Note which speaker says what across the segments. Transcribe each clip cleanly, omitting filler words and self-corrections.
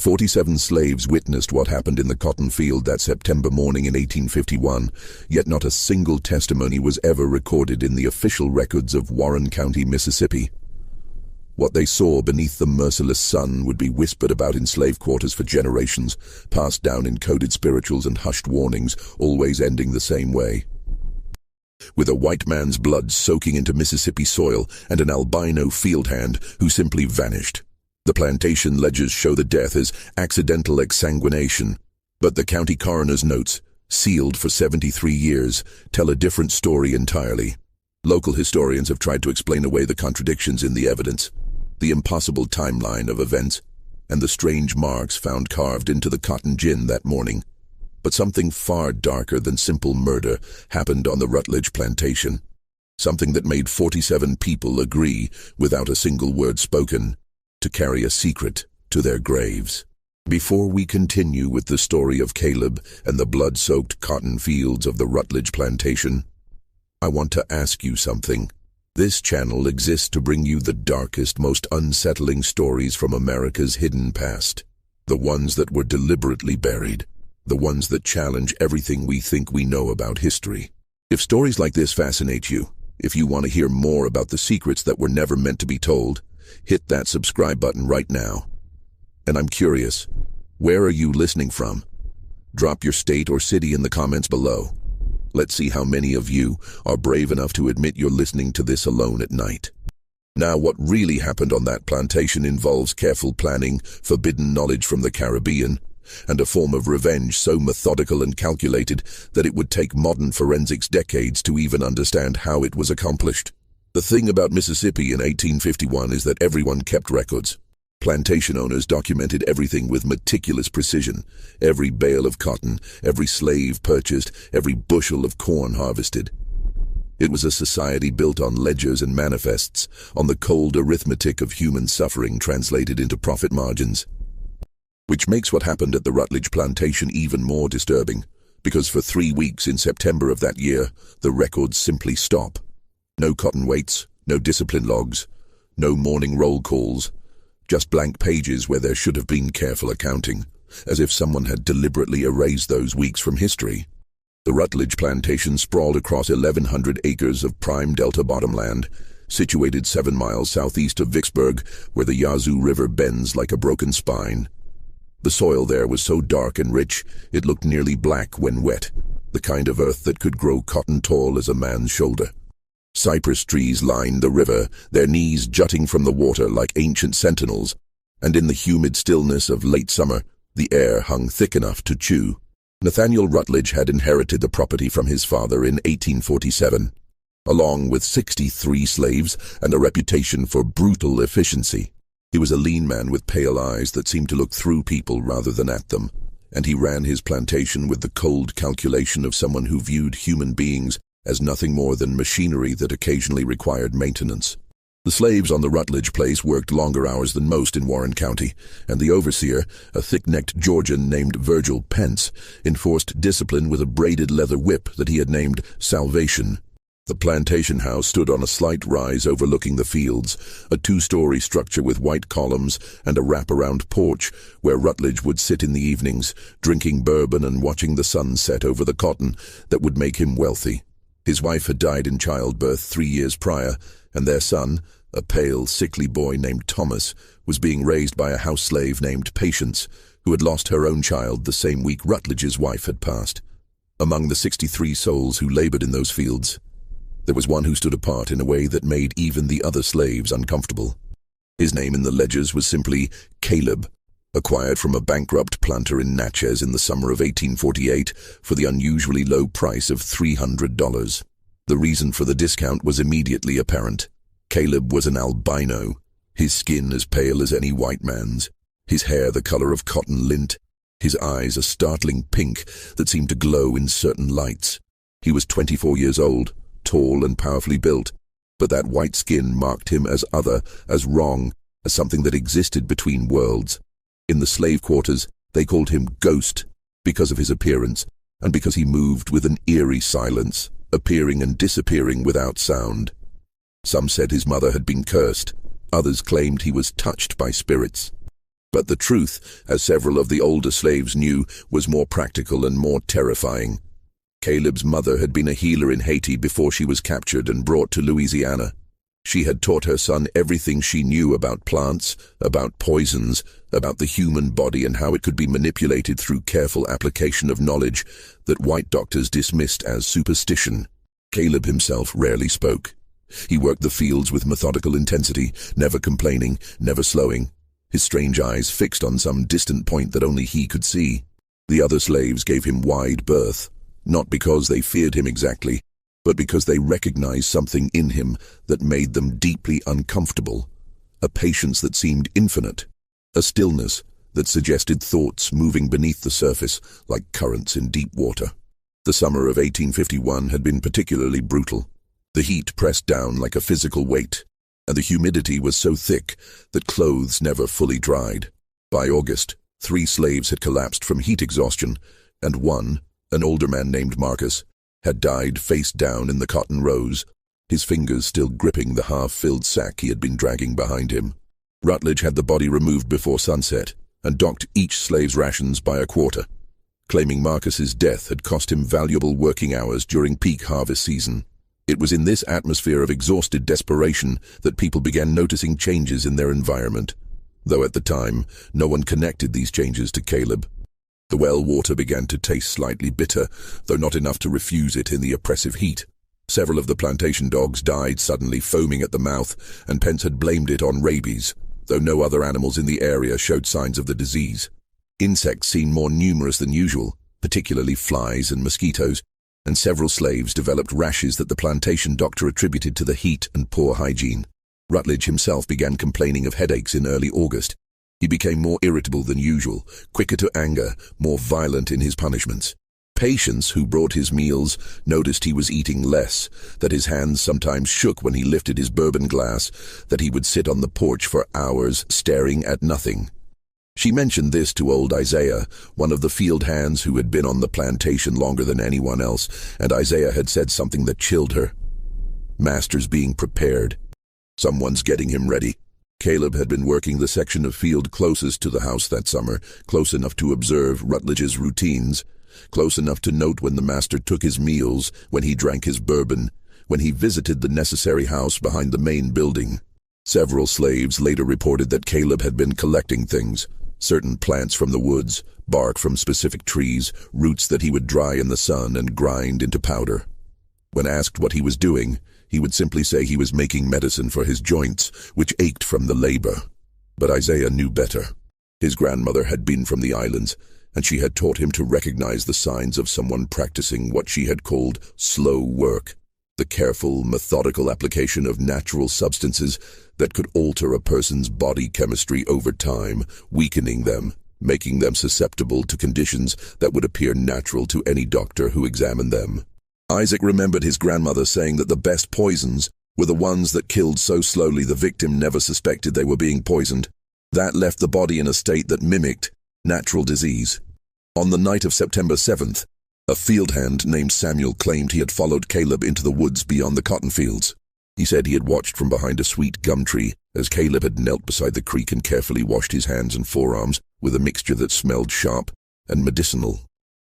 Speaker 1: 47 slaves witnessed what happened in the cotton field that September morning in 1851, yet not a single testimony was ever recorded in the official records of Warren County, Mississippi. What they saw beneath the merciless sun would be whispered about in slave quarters for generations, passed down in coded spirituals and hushed warnings, always ending the same way. With a white man's blood soaking into Mississippi soil and an albino field hand who simply vanished. The plantation ledgers show the death as accidental exsanguination, but the county coroner's notes, sealed for 73 years, tell a different story entirely. Local historians have tried to explain away the contradictions in the evidence, the impossible timeline of events, and the strange marks found carved into the cotton gin that morning. But something far darker than simple murder happened on the Rutledge plantation. Something that made 47 people agree, without a single word spoken, to carry a secret to their graves. Before we continue with the story of Caleb and the blood-soaked cotton fields of the Rutledge plantation, I want to ask you something. This channel exists to bring you the darkest, most unsettling stories from America's hidden past. The ones that were deliberately buried. The ones that challenge everything we think we know about history. If stories like this fascinate you, if you want to hear more about the secrets that were never meant to be told, hit that subscribe button right now. And I'm curious, where are you listening from? Drop your state or city in the comments below. Let's see how many of you are brave enough to admit you're listening to this alone at night. Now, what really happened on that plantation involves careful planning, forbidden knowledge from the Caribbean, and a form of revenge so methodical and calculated that it would take modern forensics decades to even understand how it was accomplished. The thing about Mississippi in 1851 is that everyone kept records. Plantation owners documented everything with meticulous precision. Every bale of cotton, every slave purchased, every bushel of corn harvested. It was a society built on ledgers and manifests, on the cold arithmetic of human suffering translated into profit margins. Which makes what happened at the Rutledge plantation even more disturbing, because for 3 weeks in September of that year, the records simply stop. No cotton weights, no discipline logs, no morning roll calls, just blank pages where there should have been careful accounting, as if someone had deliberately erased those weeks from history. The Rutledge plantation sprawled across 1,100 acres of prime delta bottomland, situated 7 miles southeast of Vicksburg, where the Yazoo River bends like a broken spine. The soil there was so dark and rich, it looked nearly black when wet, the kind of earth that could grow cotton tall as a man's shoulder. Cypress trees lined the river, their knees jutting from the water like ancient sentinels, and in the humid stillness of late summer, the air hung thick enough to chew. Nathaniel Rutledge had inherited the property from his father in 1847, along with 63 slaves and a reputation for brutal efficiency. He was a lean man with pale eyes that seemed to look through people rather than at them, and he ran his plantation with the cold calculation of someone who viewed human beings as nothing more than machinery that occasionally required maintenance. The slaves on the Rutledge place worked longer hours than most in Warren County, and the overseer, a thick-necked Georgian named Virgil Pence, enforced discipline with a braided leather whip that he had named Salvation. The plantation house stood on a slight rise overlooking the fields, a 2-story structure with white columns and a wraparound porch where Rutledge would sit in the evenings, drinking bourbon and watching the sun set over the cotton that would make him wealthy. His wife had died in childbirth 3 years prior, and their son, a pale, sickly boy named Thomas, was being raised by a house slave named Patience, who had lost her own child the same week Rutledge's wife had passed. Among the 63 souls who labored in those fields, there was one who stood apart in a way that made even the other slaves uncomfortable. His name in the ledgers was simply Caleb, acquired from a bankrupt planter in Natchez in the summer of 1848 for the unusually low price of $300. The reason for the discount was immediately apparent. Caleb was an albino, his skin as pale as any white man's, his hair the color of cotton lint, his eyes a startling pink that seemed to glow in certain lights. He was 24 years old, tall and powerfully built, but that white skin marked him as other, as wrong, as something that existed between worlds. In the slave quarters, they called him Ghost because of his appearance and because he moved with an eerie silence, appearing and disappearing without sound. Some said his mother had been cursed. Others claimed he was touched by spirits. But the truth, as several of the older slaves knew, was more practical and more terrifying. Caleb's mother had been a healer in Haiti before she was captured and brought to Louisiana. She had taught her son everything she knew about plants, about poisons, about the human body and how it could be manipulated through careful application of knowledge that white doctors dismissed as superstition. Caleb himself rarely spoke. He worked the fields with methodical intensity, never complaining, never slowing, his strange eyes fixed on some distant point that only he could see. The other slaves gave him wide berth, not because they feared him exactly, but because they recognized something in him that made them deeply uncomfortable, a patience that seemed infinite, a stillness that suggested thoughts moving beneath the surface like currents in deep water. The summer of 1851 had been particularly brutal. The heat pressed down like a physical weight, and the humidity was so thick that clothes never fully dried. By August, 3 slaves had collapsed from heat exhaustion, and one, an older man named Marcus, had died face down in the cotton rows, his fingers still gripping the half-filled sack he had been dragging behind him. Rutledge had the body removed before sunset and docked each slave's rations by a quarter, claiming Marcus's death had cost him valuable working hours during peak harvest season. It was in this atmosphere of exhausted desperation that people began noticing changes in their environment, though at the time no one connected these changes to Caleb. The well water began to taste slightly bitter, though not enough to refuse it in the oppressive heat. Several of the plantation dogs died suddenly, foaming at the mouth, and Pence had blamed it on rabies, though no other animals in the area showed signs of the disease. Insects seemed more numerous than usual, particularly flies and mosquitoes, and several slaves developed rashes that the plantation doctor attributed to the heat and poor hygiene. Rutledge himself began complaining of headaches in early August. He became more irritable than usual, quicker to anger, more violent in his punishments. Patients who brought his meals noticed he was eating less, that his hands sometimes shook when he lifted his bourbon glass, that he would sit on the porch for hours staring at nothing. She mentioned this to old Isaiah, one of the field hands who had been on the plantation longer than anyone else, and Isaiah had said something that chilled her. Master's being prepared. Someone's getting him ready. Caleb had been working the section of field closest to the house that summer, close enough to observe Rutledge's routines, close enough to note when the master took his meals, when he drank his bourbon, when he visited the necessary house behind the main building. Several slaves later reported that Caleb had been collecting things, certain plants from the woods, bark from specific trees, roots that he would dry in the sun and grind into powder. When asked what he was doing, he would simply say he was making medicine for his joints, which ached from the labor. But Isaiah knew better. His grandmother had been from the islands, and she had taught him to recognize the signs of someone practicing what she had called slow work, the careful, methodical application of natural substances that could alter a person's body chemistry over time, weakening them, making them susceptible to conditions that would appear natural to any doctor who examined them. Isaac remembered his grandmother saying that the best poisons were the ones that killed so slowly the victim never suspected they were being poisoned. That left the body in a state that mimicked natural disease. On the night of September 7th, a field hand named Samuel claimed he had followed Caleb into the woods beyond the cotton fields. He said he had watched from behind a sweet gum tree as Caleb had knelt beside the creek and carefully washed his hands and forearms with a mixture that smelled sharp and medicinal.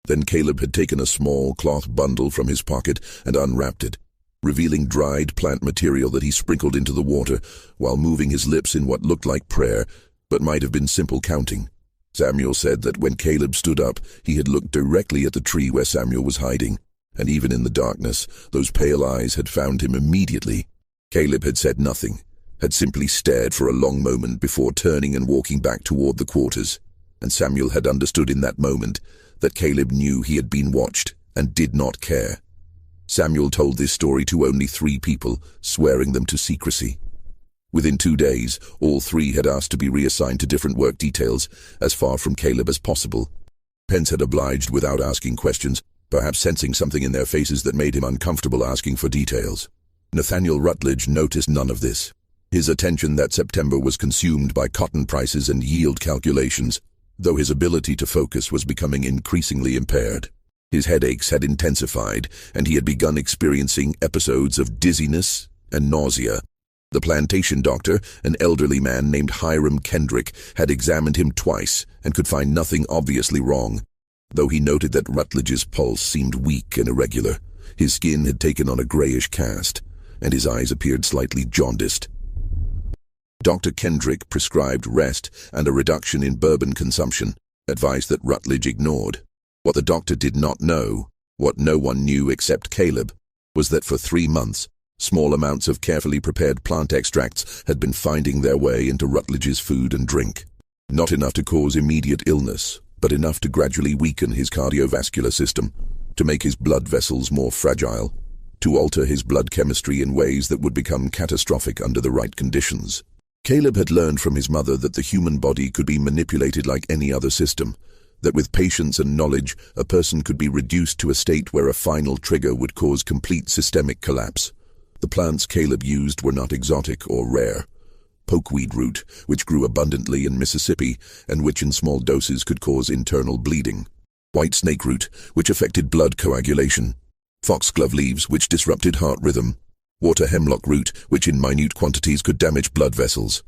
Speaker 1: Then Caleb had taken a small cloth bundle from his pocket and unwrapped it, revealing dried plant material that he sprinkled into the water while moving his lips in what looked like prayer, but might have been simple counting. Samuel said that when Caleb stood up, he had looked directly at the tree where Samuel was hiding, and even in the darkness, those pale eyes had found him immediately. Caleb had said nothing, had simply stared for a long moment before turning and walking back toward the quarters, and Samuel had understood in that moment that Caleb knew he had been watched and did not care. Samuel told this story to only 3 people, swearing them to secrecy. Within 2 days, all 3 had asked to be reassigned to different work details, as far from Caleb as possible. Pence had obliged without asking questions, perhaps sensing something in their faces that made him uncomfortable asking for details. Nathaniel Rutledge noticed none of this. His attention that September was consumed by cotton prices and yield calculations, though his ability to focus was becoming increasingly impaired. His headaches had intensified, and he had begun experiencing episodes of dizziness and nausea. The plantation doctor, an elderly man named Hiram Kendrick, had examined him twice and could find nothing obviously wrong, though he noted that Rutledge's pulse seemed weak and irregular. His skin had taken on a grayish cast, and his eyes appeared slightly jaundiced. Dr. Kendrick prescribed rest and a reduction in bourbon consumption, advice that Rutledge ignored. What the doctor did not know, what no one knew except Caleb, was that for 3 months, small amounts of carefully prepared plant extracts had been finding their way into Rutledge's food and drink. Not enough to cause immediate illness, but enough to gradually weaken his cardiovascular system, to make his blood vessels more fragile, to alter his blood chemistry in ways that would become catastrophic under the right conditions. Caleb had learned from his mother that the human body could be manipulated like any other system, that with patience and knowledge, a person could be reduced to a state where a final trigger would cause complete systemic collapse. The plants Caleb used were not exotic or rare. Pokeweed root, which grew abundantly in Mississippi and which in small doses could cause internal bleeding. White snake root, which affected blood coagulation. Foxglove leaves, which disrupted heart rhythm. Water hemlock root, which in minute quantities could damage blood vessels.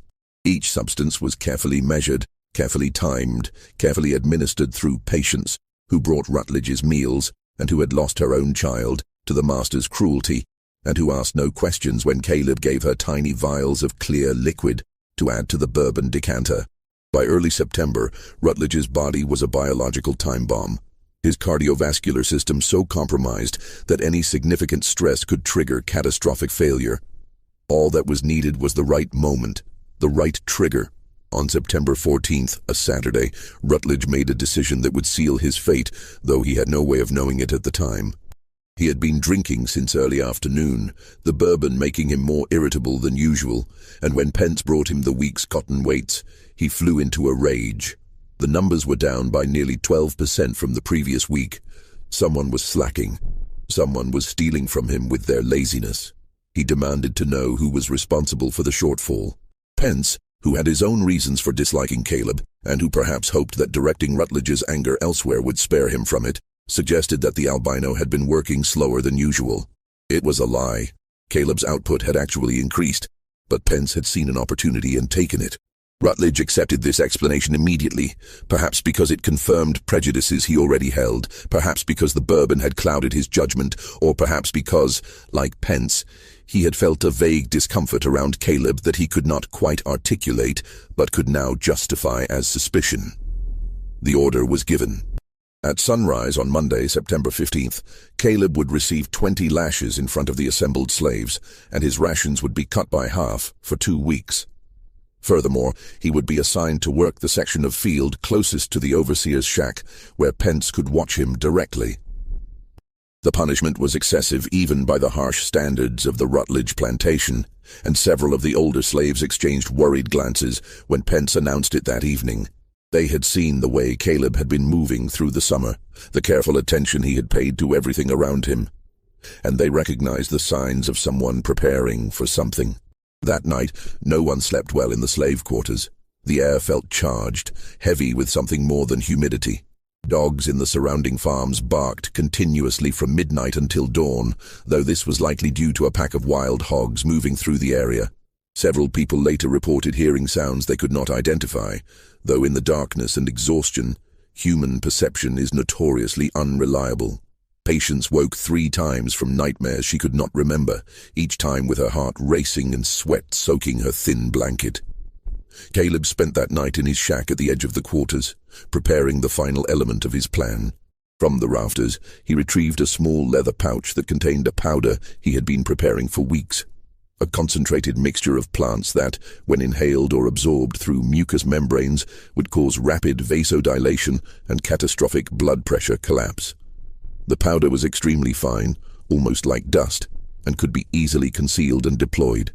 Speaker 1: Each substance was carefully measured, carefully timed, carefully administered through patients who brought Rutledge's meals and who had lost her own child to the master's cruelty, and who asked no questions when Caleb gave her tiny vials of clear liquid to add to the bourbon decanter. By early September, Rutledge's body was a biological time bomb, his cardiovascular system so compromised that any significant stress could trigger catastrophic failure. All that was needed was the right moment, the right trigger. On September 14th, a Saturday, Rutledge made a decision that would seal his fate, though he had no way of knowing it at the time. He had been drinking since early afternoon, the bourbon making him more irritable than usual, and when Pence brought him the week's cotton weights, he flew into a rage. The numbers were down by nearly 12% from the previous week. Someone was slacking. Someone was stealing from him with their laziness. He demanded to know who was responsible for the shortfall. Pence, who had his own reasons for disliking Caleb, and who perhaps hoped that directing Rutledge's anger elsewhere would spare him from it, suggested that the albino had been working slower than usual. It was a lie. Caleb's output had actually increased, but Pence had seen an opportunity and taken it. Rutledge accepted this explanation immediately, perhaps because it confirmed prejudices he already held, perhaps because the bourbon had clouded his judgment, or perhaps because, like Pence, he had felt a vague discomfort around Caleb that he could not quite articulate, but could now justify as suspicion. The order was given. At sunrise on Monday, September 15th, Caleb would receive 20 lashes in front of the assembled slaves, and his rations would be cut by half for 2 weeks. Furthermore, he would be assigned to work the section of field closest to the overseer's shack, where Pence could watch him directly. The punishment was excessive even by the harsh standards of the Rutledge plantation, and several of the older slaves exchanged worried glances when Pence announced it that evening. They had seen the way Caleb had been moving through the summer, the careful attention he had paid to everything around him, and they recognized the signs of someone preparing for something. That night, no one slept well in the slave quarters. The air felt charged, heavy with something more than humidity. Dogs in the surrounding farms barked continuously from midnight until dawn, though this was likely due to a pack of wild hogs moving through the area. Several people later reported hearing sounds they could not identify, though in the darkness and exhaustion, human perception is notoriously unreliable. Patience woke 3 times from nightmares she could not remember, each time with her heart racing and sweat soaking her thin blanket. Caleb spent that night in his shack at the edge of the quarters, preparing the final element of his plan. From the rafters, he retrieved a small leather pouch that contained a powder he had been preparing for weeks. A concentrated mixture of plants that, when inhaled or absorbed through mucous membranes, would cause rapid vasodilation and catastrophic blood pressure collapse. The powder was extremely fine, almost like dust, and could be easily concealed and deployed.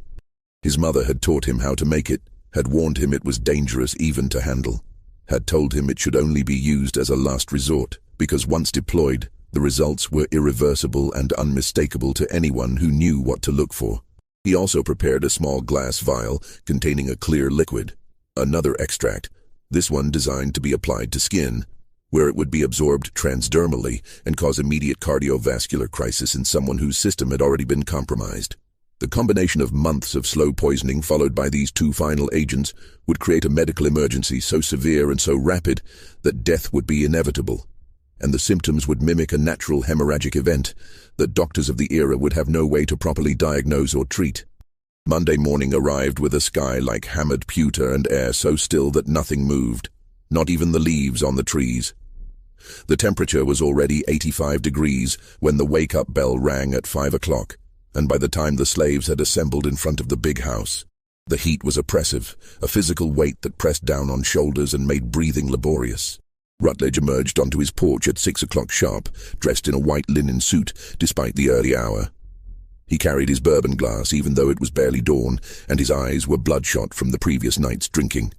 Speaker 1: His mother had taught him how to make it, had warned him it was dangerous even to handle, had told him it should only be used as a last resort, because once deployed, the results were irreversible and unmistakable to anyone who knew what to look for. He also prepared a small glass vial containing a clear liquid, another extract, this one designed to be applied to skin, where it would be absorbed transdermally and cause immediate cardiovascular crisis in someone whose system had already been compromised. The combination of months of slow poisoning followed by these two final agents would create a medical emergency so severe and so rapid that death would be inevitable, and the symptoms would mimic a natural hemorrhagic event that doctors of the era would have no way to properly diagnose or treat. Monday morning arrived with a sky like hammered pewter and air so still that nothing moved, not even the leaves on the trees. The temperature was already 85 degrees when the wake-up bell rang at 5 o'clock, and by the time the slaves had assembled in front of the big house, the heat was oppressive, a physical weight that pressed down on shoulders and made breathing laborious. Rutledge emerged onto his porch at 6 o'clock sharp, dressed in a white linen suit despite the early hour. He carried his bourbon glass even though it was barely dawn, and his eyes were bloodshot from the previous night's drinking.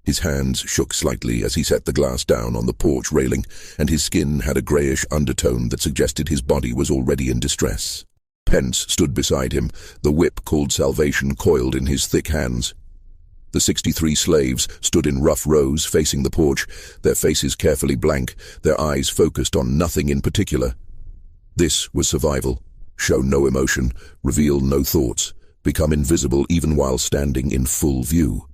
Speaker 1: His hands shook slightly as he set the glass down on the porch railing, and his skin had a greyish undertone that suggested his body was already in distress. Pence stood beside him, the whip called Salvation coiled in his thick hands. The 63 slaves stood in rough rows facing the porch, their faces carefully blank, their eyes focused on nothing in particular. This was survival. Show no emotion, reveal no thoughts, become invisible even while standing in full view.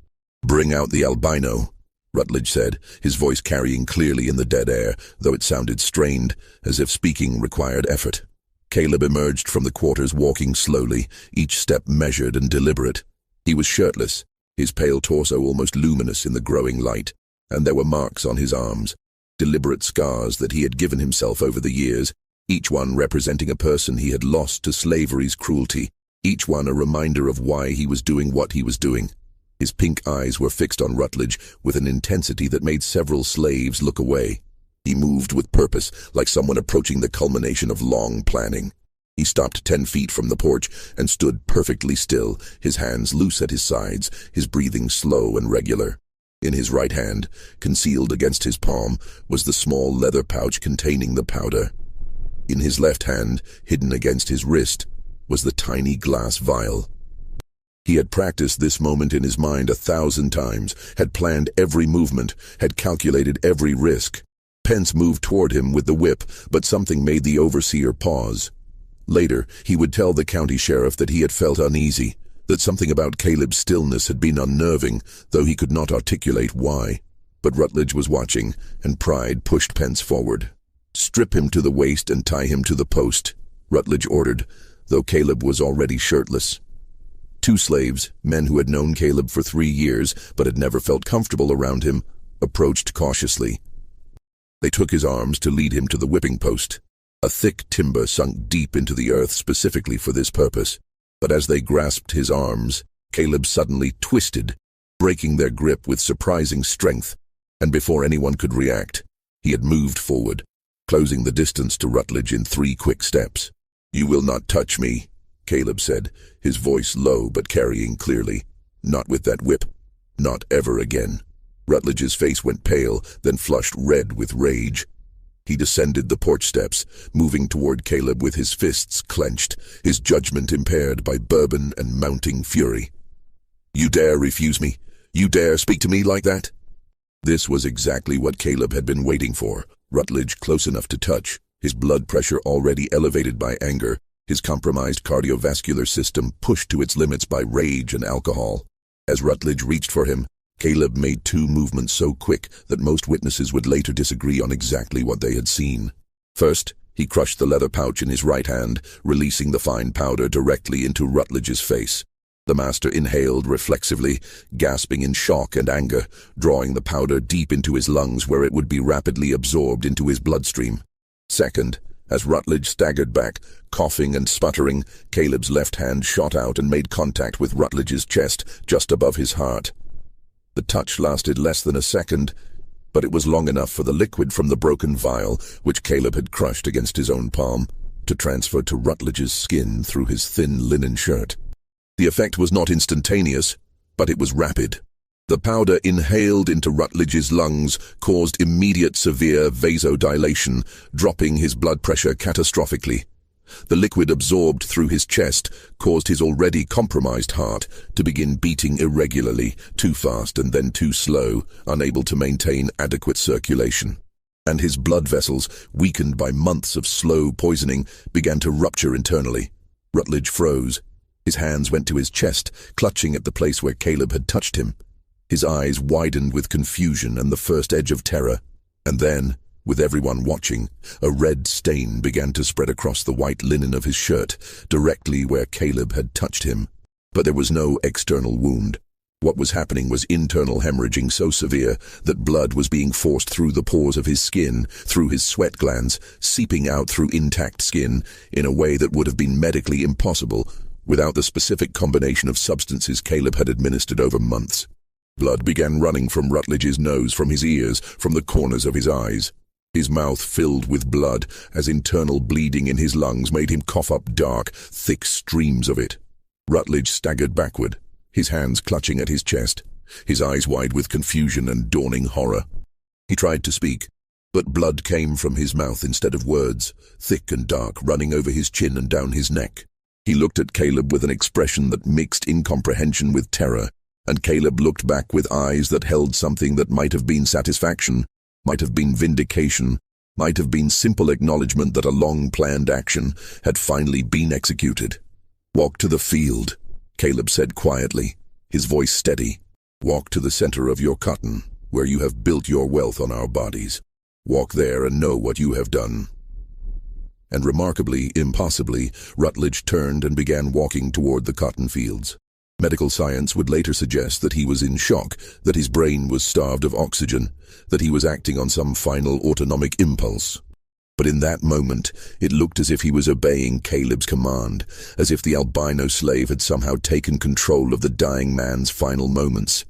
Speaker 1: "Bring out the albino," Rutledge said, his voice carrying clearly in the dead air, though it sounded strained, as if speaking required effort. Caleb emerged from the quarters walking slowly, each step measured and deliberate. He was shirtless, his pale torso almost luminous in the growing light, and there were marks on his arms, deliberate scars that he had given himself over the years, each one representing a person he had lost to slavery's cruelty, each one a reminder of why he was doing what he was doing. His pink eyes were fixed on Rutledge with an intensity that made several slaves look away. He moved with purpose, like someone approaching the culmination of long planning. He stopped 10 feet from the porch and stood perfectly still, his hands loose at his sides, his breathing slow and regular. In his right hand, concealed against his palm, was the small leather pouch containing the powder. In his left hand, hidden against his wrist, was the tiny glass vial. He had practiced this moment in his mind 1,000 times, had planned every movement, had calculated every risk. Pence moved toward him with the whip, but something made the overseer pause. Later, he would tell the county sheriff that he had felt uneasy, that something about Caleb's stillness had been unnerving, though he could not articulate why. But Rutledge was watching, and pride pushed Pence forward. "Strip him to the waist and tie him to the post," Rutledge ordered, though Caleb was already shirtless. 2 slaves, men who had known Caleb for 3 years but had never felt comfortable around him, approached cautiously. They took his arms to lead him to the whipping post, a thick timber sunk deep into the earth specifically for this purpose. But as they grasped his arms, Caleb suddenly twisted, breaking their grip with surprising strength, and before anyone could react, he had moved forward, closing the distance to Rutledge in 3 quick steps. "You will not touch me," Caleb said, his voice low but carrying clearly. "Not with that whip. Not ever again." Rutledge's face went pale, then flushed red with rage. He descended the porch steps, moving toward Caleb with his fists clenched, his judgment impaired by bourbon and mounting fury. "You dare refuse me? You dare speak to me like that?" This was exactly what Caleb had been waiting for. Rutledge close enough to touch, his blood pressure already elevated by anger, his compromised cardiovascular system pushed to its limits by rage and alcohol. As Rutledge reached for him, Caleb made 2 movements so quick that most witnesses would later disagree on exactly what they had seen. First, he crushed the leather pouch in his right hand, releasing the fine powder directly into Rutledge's face. The master inhaled reflexively, gasping in shock and anger, drawing the powder deep into his lungs where it would be rapidly absorbed into his bloodstream. Second, as Rutledge staggered back, coughing and sputtering, Caleb's left hand shot out and made contact with Rutledge's chest, just above his heart. The touch lasted less than a second, but it was long enough for the liquid from the broken vial, which Caleb had crushed against his own palm, to transfer to Rutledge's skin through his thin linen shirt. The effect was not instantaneous, but it was rapid. The powder inhaled into Rutledge's lungs caused immediate severe vasodilation, dropping his blood pressure catastrophically. The liquid absorbed through his chest caused his already compromised heart to begin beating irregularly, too fast and then too slow, unable to maintain adequate circulation. And his blood vessels, weakened by months of slow poisoning, began to rupture internally. Rutledge froze, His hands went to his chest, clutching at the place where Caleb had touched him. His eyes widened with confusion and the first edge of terror. And then, with everyone watching, a red stain began to spread across the white linen of his shirt, directly where Caleb had touched him. But there was no external wound. What was happening was internal hemorrhaging so severe that blood was being forced through the pores of his skin, through his sweat glands, seeping out through intact skin in a way that would have been medically impossible without the specific combination of substances Caleb had administered over months. Blood began running from Rutledge's nose, from his ears, from the corners of his eyes. His mouth filled with blood as internal bleeding in his lungs made him cough up dark, thick streams of it. Rutledge staggered backward, his hands clutching at his chest, his eyes wide with confusion and dawning horror. He tried to speak, but blood came from his mouth instead of words, thick and dark, running over his chin and down his neck. He looked at Caleb with an expression that mixed incomprehension with terror, and Caleb looked back with eyes that held something that might have been satisfaction, might have been vindication, might have been simple acknowledgement that a long-planned action had finally been executed. "Walk to the field," Caleb said quietly, his voice steady. "Walk to the center of your cotton, where you have built your wealth on our bodies. Walk there and know what you have done." And remarkably, impossibly, Rutledge turned and began walking toward the cotton fields. Medical science would later suggest that he was in shock, that his brain was starved of oxygen, that he was acting on some final autonomic impulse. But in that moment, it looked as if he was obeying Caleb's command, as if the albino slave had somehow taken control of the dying man's final moments.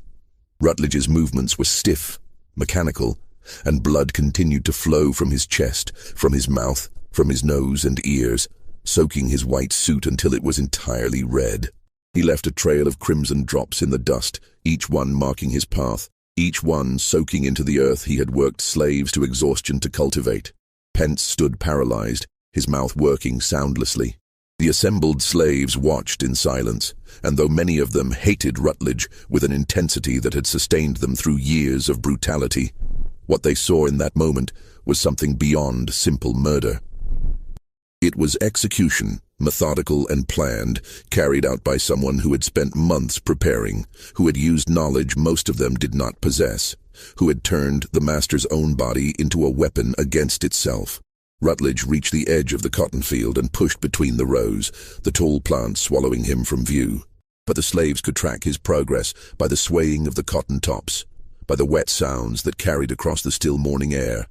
Speaker 1: Rutledge's movements were stiff, mechanical, and blood continued to flow from his chest, from his mouth, from his nose and ears, soaking his white suit until it was entirely red. He left a trail of crimson drops in the dust, each one marking his path, each one soaking into the earth he had worked slaves to exhaustion to cultivate. Pence stood paralyzed, his mouth working soundlessly. The assembled slaves watched in silence, and though many of them hated Rutledge with an intensity that had sustained them through years of brutality, what they saw in that moment was something beyond simple murder. It was execution, methodical and planned, carried out by someone who had spent months preparing, who had used knowledge most of them did not possess, who had turned the master's own body into a weapon against itself. Rutledge reached the edge of the cotton field and pushed between the rows, the tall plants swallowing him from view. But the slaves could track his progress by the swaying of the cotton tops, by the wet sounds that carried across the still morning air,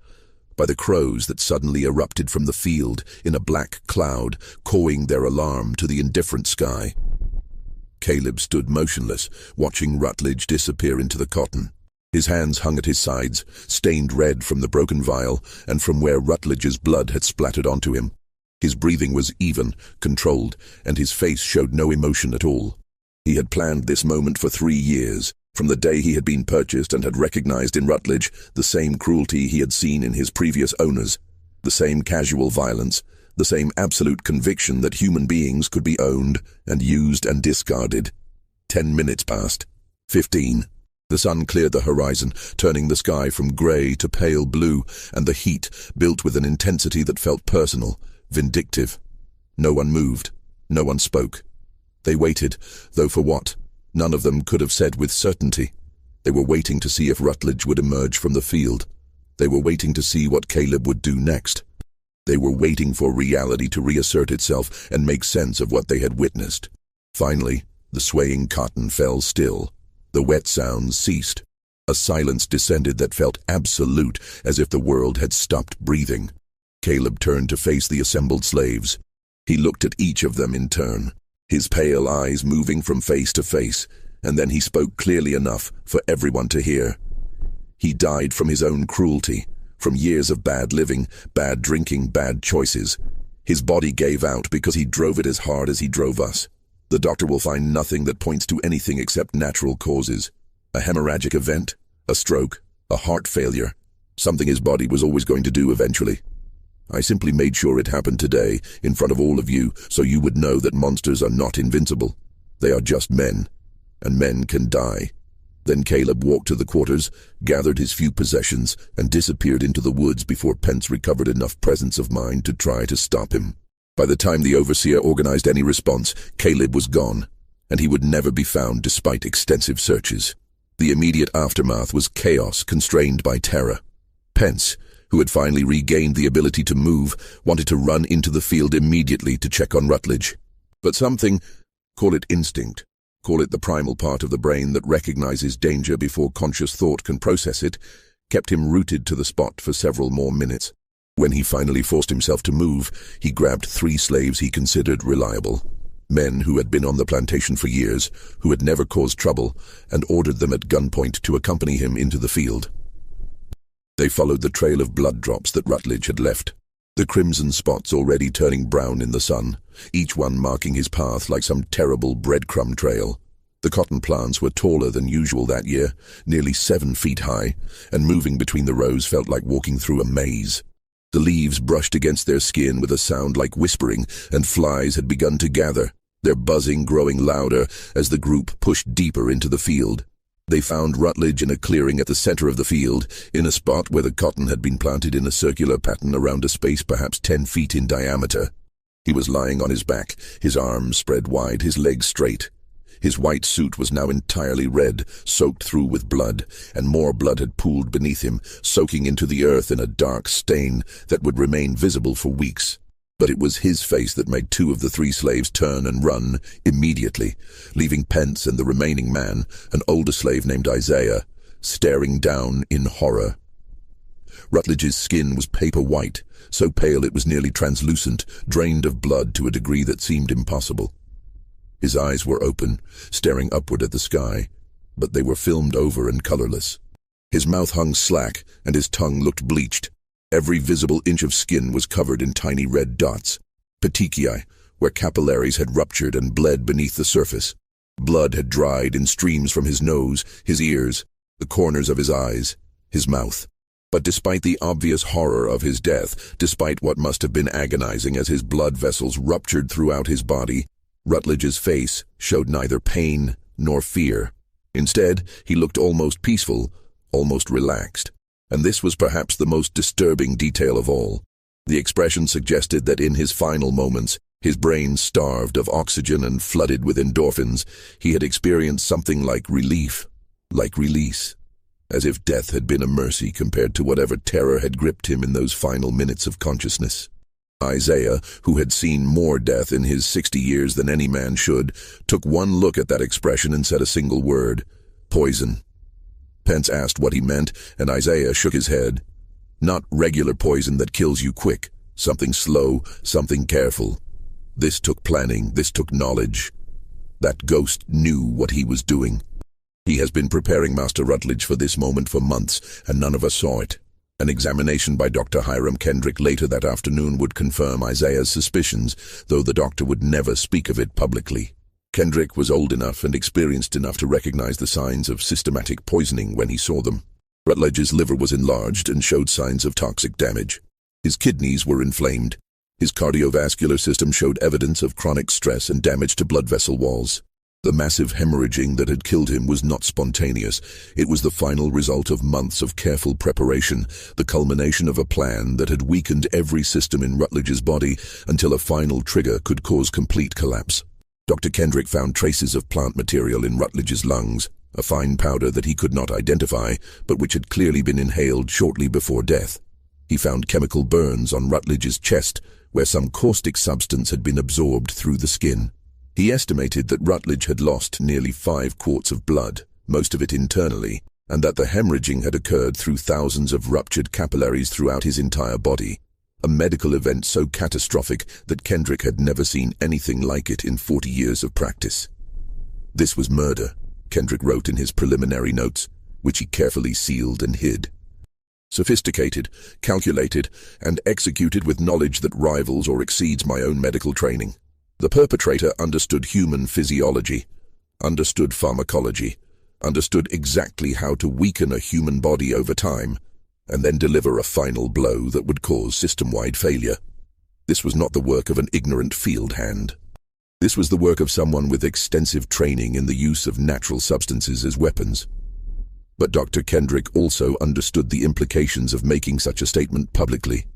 Speaker 1: by the crows that suddenly erupted from the field in a black cloud, cawing their alarm to the indifferent sky. Caleb stood motionless, watching Rutledge disappear into the cotton. His hands hung at his sides, stained red from the broken vial and from where Rutledge's blood had splattered onto him. His breathing was even, controlled, and his face showed no emotion at all. He had planned this moment for 3 years, from the day he had been purchased, and had recognized in Rutledge the same cruelty he had seen in his previous owners, the same casual violence, the same absolute conviction that human beings could be owned and used and discarded. 10 minutes passed. 15. The sun cleared the horizon, turning the sky from grey to pale blue, and the heat built with an intensity that felt personal, vindictive. No one moved. No one spoke. They waited, though for what? None of them could have said with certainty. They were waiting to see if Rutledge would emerge from the field. They were waiting to see what Caleb would do next. They were waiting for reality to reassert itself and make sense of what they had witnessed. Finally, the swaying cotton fell still. The wet sounds ceased. A silence descended that felt absolute, as if the world had stopped breathing. Caleb turned to face the assembled slaves. He looked at each of them in turn, his pale eyes moving from face to face, and then he spoke clearly enough for everyone to hear. He died from his own cruelty, from years of bad living, bad drinking, bad choices. His body gave out because he drove it as hard as he drove us. The doctor will find nothing that points to anything except natural causes. A hemorrhagic event, a stroke, a heart failure, something his body was always going to do eventually. I simply made sure it happened today, in front of all of you, so you would know that monsters are not invincible. They are just men, and men can die. Then Caleb walked to the quarters, gathered his few possessions, and disappeared into the woods before Pence recovered enough presence of mind to try to stop him. By the time the overseer organized any response, Caleb was gone, and he would never be found despite extensive searches. The immediate aftermath was chaos constrained by terror. Pence, who had finally regained the ability to move, wanted to run into the field immediately to check on Rutledge. But something, call it instinct, call it the primal part of the brain that recognizes danger before conscious thought can process it, kept him rooted to the spot for several more minutes. When he finally forced himself to move, he grabbed 3 slaves he considered reliable. Men who had been on the plantation for years, who had never caused trouble, and ordered them at gunpoint to accompany him into the field. They followed the trail of blood drops that Rutledge had left, the crimson spots already turning brown in the sun, each one marking his path like some terrible breadcrumb trail. The cotton plants were taller than usual that year, nearly 7 feet high, and moving between the rows felt like walking through a maze. The leaves brushed against their skin with a sound like whispering, and flies had begun to gather, their buzzing growing louder as the group pushed deeper into the field. They found Rutledge in a clearing at the center of the field, in a spot where the cotton had been planted in a circular pattern around a space perhaps 10 feet in diameter. He was lying on his back, his arms spread wide, his legs straight. His white suit was now entirely red, soaked through with blood, and more blood had pooled beneath him, soaking into the earth in a dark stain that would remain visible for weeks. But it was his face that made 2 of the 3 slaves turn and run immediately, leaving Pence and the remaining man, an older slave named Isaiah, staring down in horror. Rutledge's skin was paper white, so pale it was nearly translucent, drained of blood to a degree that seemed impossible. His eyes were open, staring upward at the sky, but they were filmed over and colorless. His mouth hung slack, and his tongue looked bleached. Every visible inch of skin was covered in tiny red dots, petechiae, where capillaries had ruptured and bled beneath the surface. Blood had dried in streams from his nose, his ears, the corners of his eyes, his mouth. But despite the obvious horror of his death, despite what must have been agonizing as his blood vessels ruptured throughout his body, Rutledge's face showed neither pain nor fear. Instead, he looked almost peaceful, almost relaxed. And this was perhaps the most disturbing detail of all. The expression suggested that in his final moments, his brain starved of oxygen and flooded with endorphins, he had experienced something like relief, like release, as if death had been a mercy compared to whatever terror had gripped him in those final minutes of consciousness. Isaiah, who had seen more death in his 60 years than any man should, took one look at that expression and said a single word: poison. Pence asked what he meant, and Isaiah shook his head. Not regular poison that kills you quick, something slow, something careful. This took planning, this took knowledge. That ghost knew what he was doing. He has been preparing Master Rutledge for this moment for months, and none of us saw it. An examination by Dr. Hiram Kendrick later that afternoon would confirm Isaiah's suspicions, though the doctor would never speak of it publicly. Kendrick was old enough and experienced enough to recognize the signs of systematic poisoning when he saw them. Rutledge's liver was enlarged and showed signs of toxic damage. His kidneys were inflamed. His cardiovascular system showed evidence of chronic stress and damage to blood vessel walls. The massive hemorrhaging that had killed him was not spontaneous. It was the final result of months of careful preparation, the culmination of a plan that had weakened every system in Rutledge's body until a final trigger could cause complete collapse. Dr. Kendrick found traces of plant material in Rutledge's lungs, a fine powder that he could not identify, but which had clearly been inhaled shortly before death. He found chemical burns on Rutledge's chest, where some caustic substance had been absorbed through the skin. He estimated that Rutledge had lost nearly 5 quarts of blood, most of it internally, and that the hemorrhaging had occurred through thousands of ruptured capillaries throughout his entire body. A medical event so catastrophic that Kendrick had never seen anything like it in 40 years of practice. This was murder, Kendrick wrote in his preliminary notes, which he carefully sealed and hid. Sophisticated, calculated, and executed with knowledge that rivals or exceeds my own medical training. The perpetrator understood human physiology, understood pharmacology, understood exactly how to weaken a human body over time, and then deliver a final blow that would cause system-wide failure. This was not the work of an ignorant field hand. This was the work of someone with extensive training in the use of natural substances as weapons. But Dr. Kendrick also understood the implications of making such a statement publicly.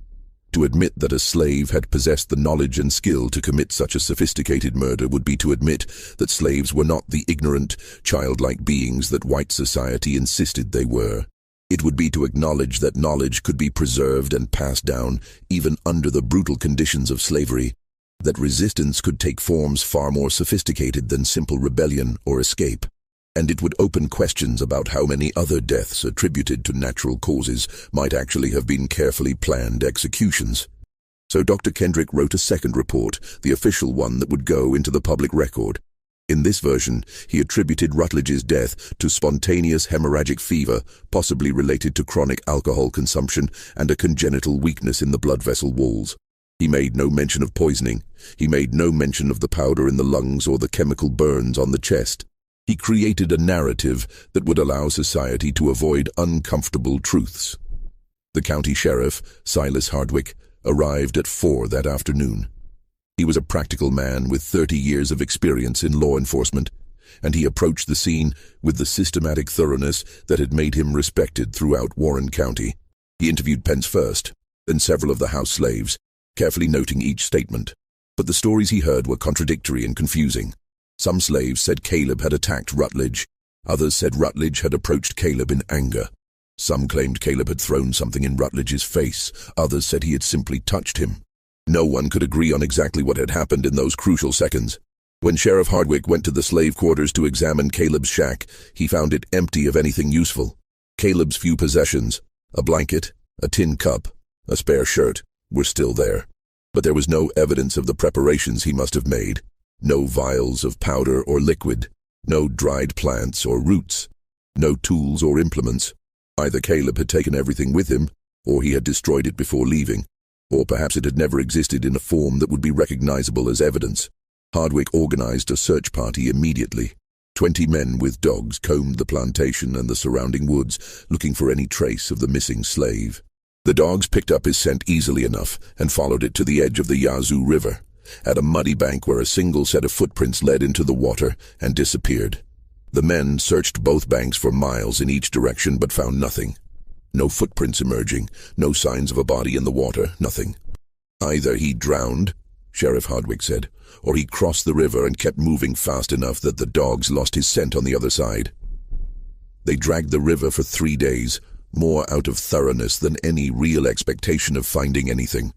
Speaker 1: To admit that a slave had possessed the knowledge and skill to commit such a sophisticated murder would be to admit that slaves were not the ignorant, childlike beings that white society insisted they were. It would be to acknowledge that knowledge could be preserved and passed down even under the brutal conditions of slavery, that resistance could take forms far more sophisticated than simple rebellion or escape. And it would open questions about how many other deaths attributed to natural causes might actually have been carefully planned executions. So Dr. Kendrick wrote a second report, the official one that would go into the public record. In this version, he attributed Rutledge's death to spontaneous hemorrhagic fever, possibly related to chronic alcohol consumption and a congenital weakness in the blood vessel walls. He made no mention of poisoning. He made no mention of the powder in the lungs or the chemical burns on the chest. He created a narrative that would allow society to avoid uncomfortable truths. The county sheriff, Silas Hardwick, arrived at 4 that afternoon. He was a practical man with 30 years of experience in law enforcement, and he approached the scene with the systematic thoroughness that had made him respected throughout Warren County. He interviewed Pence first, then several of the house slaves, carefully noting each statement. But the stories he heard were contradictory and confusing. Some slaves said Caleb had attacked Rutledge. Others said Rutledge had approached Caleb in anger. Some claimed Caleb had thrown something in Rutledge's face. Others said he had simply touched him. No one could agree on exactly what had happened in those crucial seconds. When Sheriff Hardwick went to the slave quarters to examine Caleb's shack, he found it empty of anything useful. Caleb's few possessions, a blanket, a tin cup, a spare shirt, were still there. But there was no evidence of the preparations he must have made. No vials of powder or liquid, no dried plants or roots, no tools or implements. Either Caleb had taken everything with him, or he had destroyed it before leaving, or perhaps it had never existed in a form that would be recognizable as evidence. Hardwick organized a search party immediately. 20 men with dogs combed the plantation and the surrounding woods, looking for any trace of the missing slave. The dogs picked up his scent easily enough and followed it to the edge of the Yazoo River, at a muddy bank where a single set of footprints led into the water and disappeared. The men searched both banks for miles in each direction but found nothing. No footprints emerging, no signs of a body in the water, nothing. Either he drowned, Sheriff Hardwick said, or he crossed the river and kept moving fast enough that the dogs lost his scent on the other side. They dragged the river for 3 days, more out of thoroughness than any real expectation of finding anything.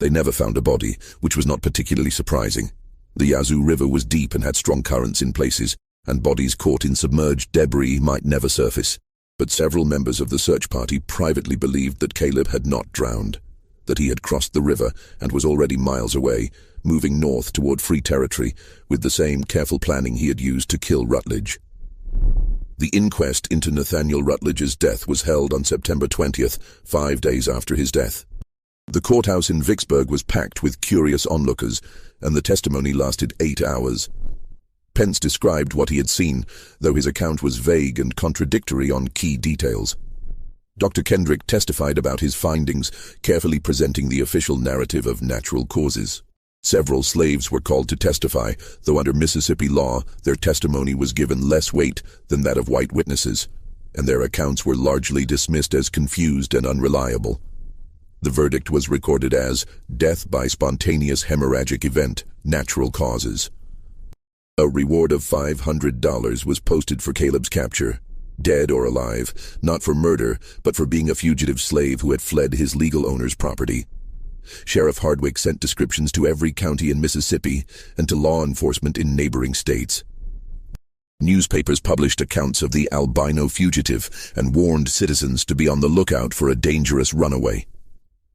Speaker 1: They never found a body, which was not particularly surprising. The Yazoo River was deep and had strong currents in places, and bodies caught in submerged debris might never surface. But several members of the search party privately believed that Caleb had not drowned, that he had crossed the river and was already miles away, moving north toward free territory with the same careful planning he had used to kill Rutledge. The inquest into Nathaniel Rutledge's death was held on September 20th, 5 days after his death. The courthouse in Vicksburg was packed with curious onlookers, and the testimony lasted 8 hours. Pence described what he had seen, though his account was vague and contradictory on key details. Dr. Kendrick testified about his findings, carefully presenting the official narrative of natural causes. Several slaves were called to testify, though under Mississippi law, their testimony was given less weight than that of white witnesses, and their accounts were largely dismissed as confused and unreliable. The verdict was recorded as death by spontaneous hemorrhagic event, natural causes. A reward of $500 was posted for Caleb's capture, dead or alive, not for murder, but for being a fugitive slave who had fled his legal owner's property. Sheriff Hardwick sent descriptions to every county in Mississippi and to law enforcement in neighboring states. Newspapers published accounts of the albino fugitive and warned citizens to be on the lookout for a dangerous runaway.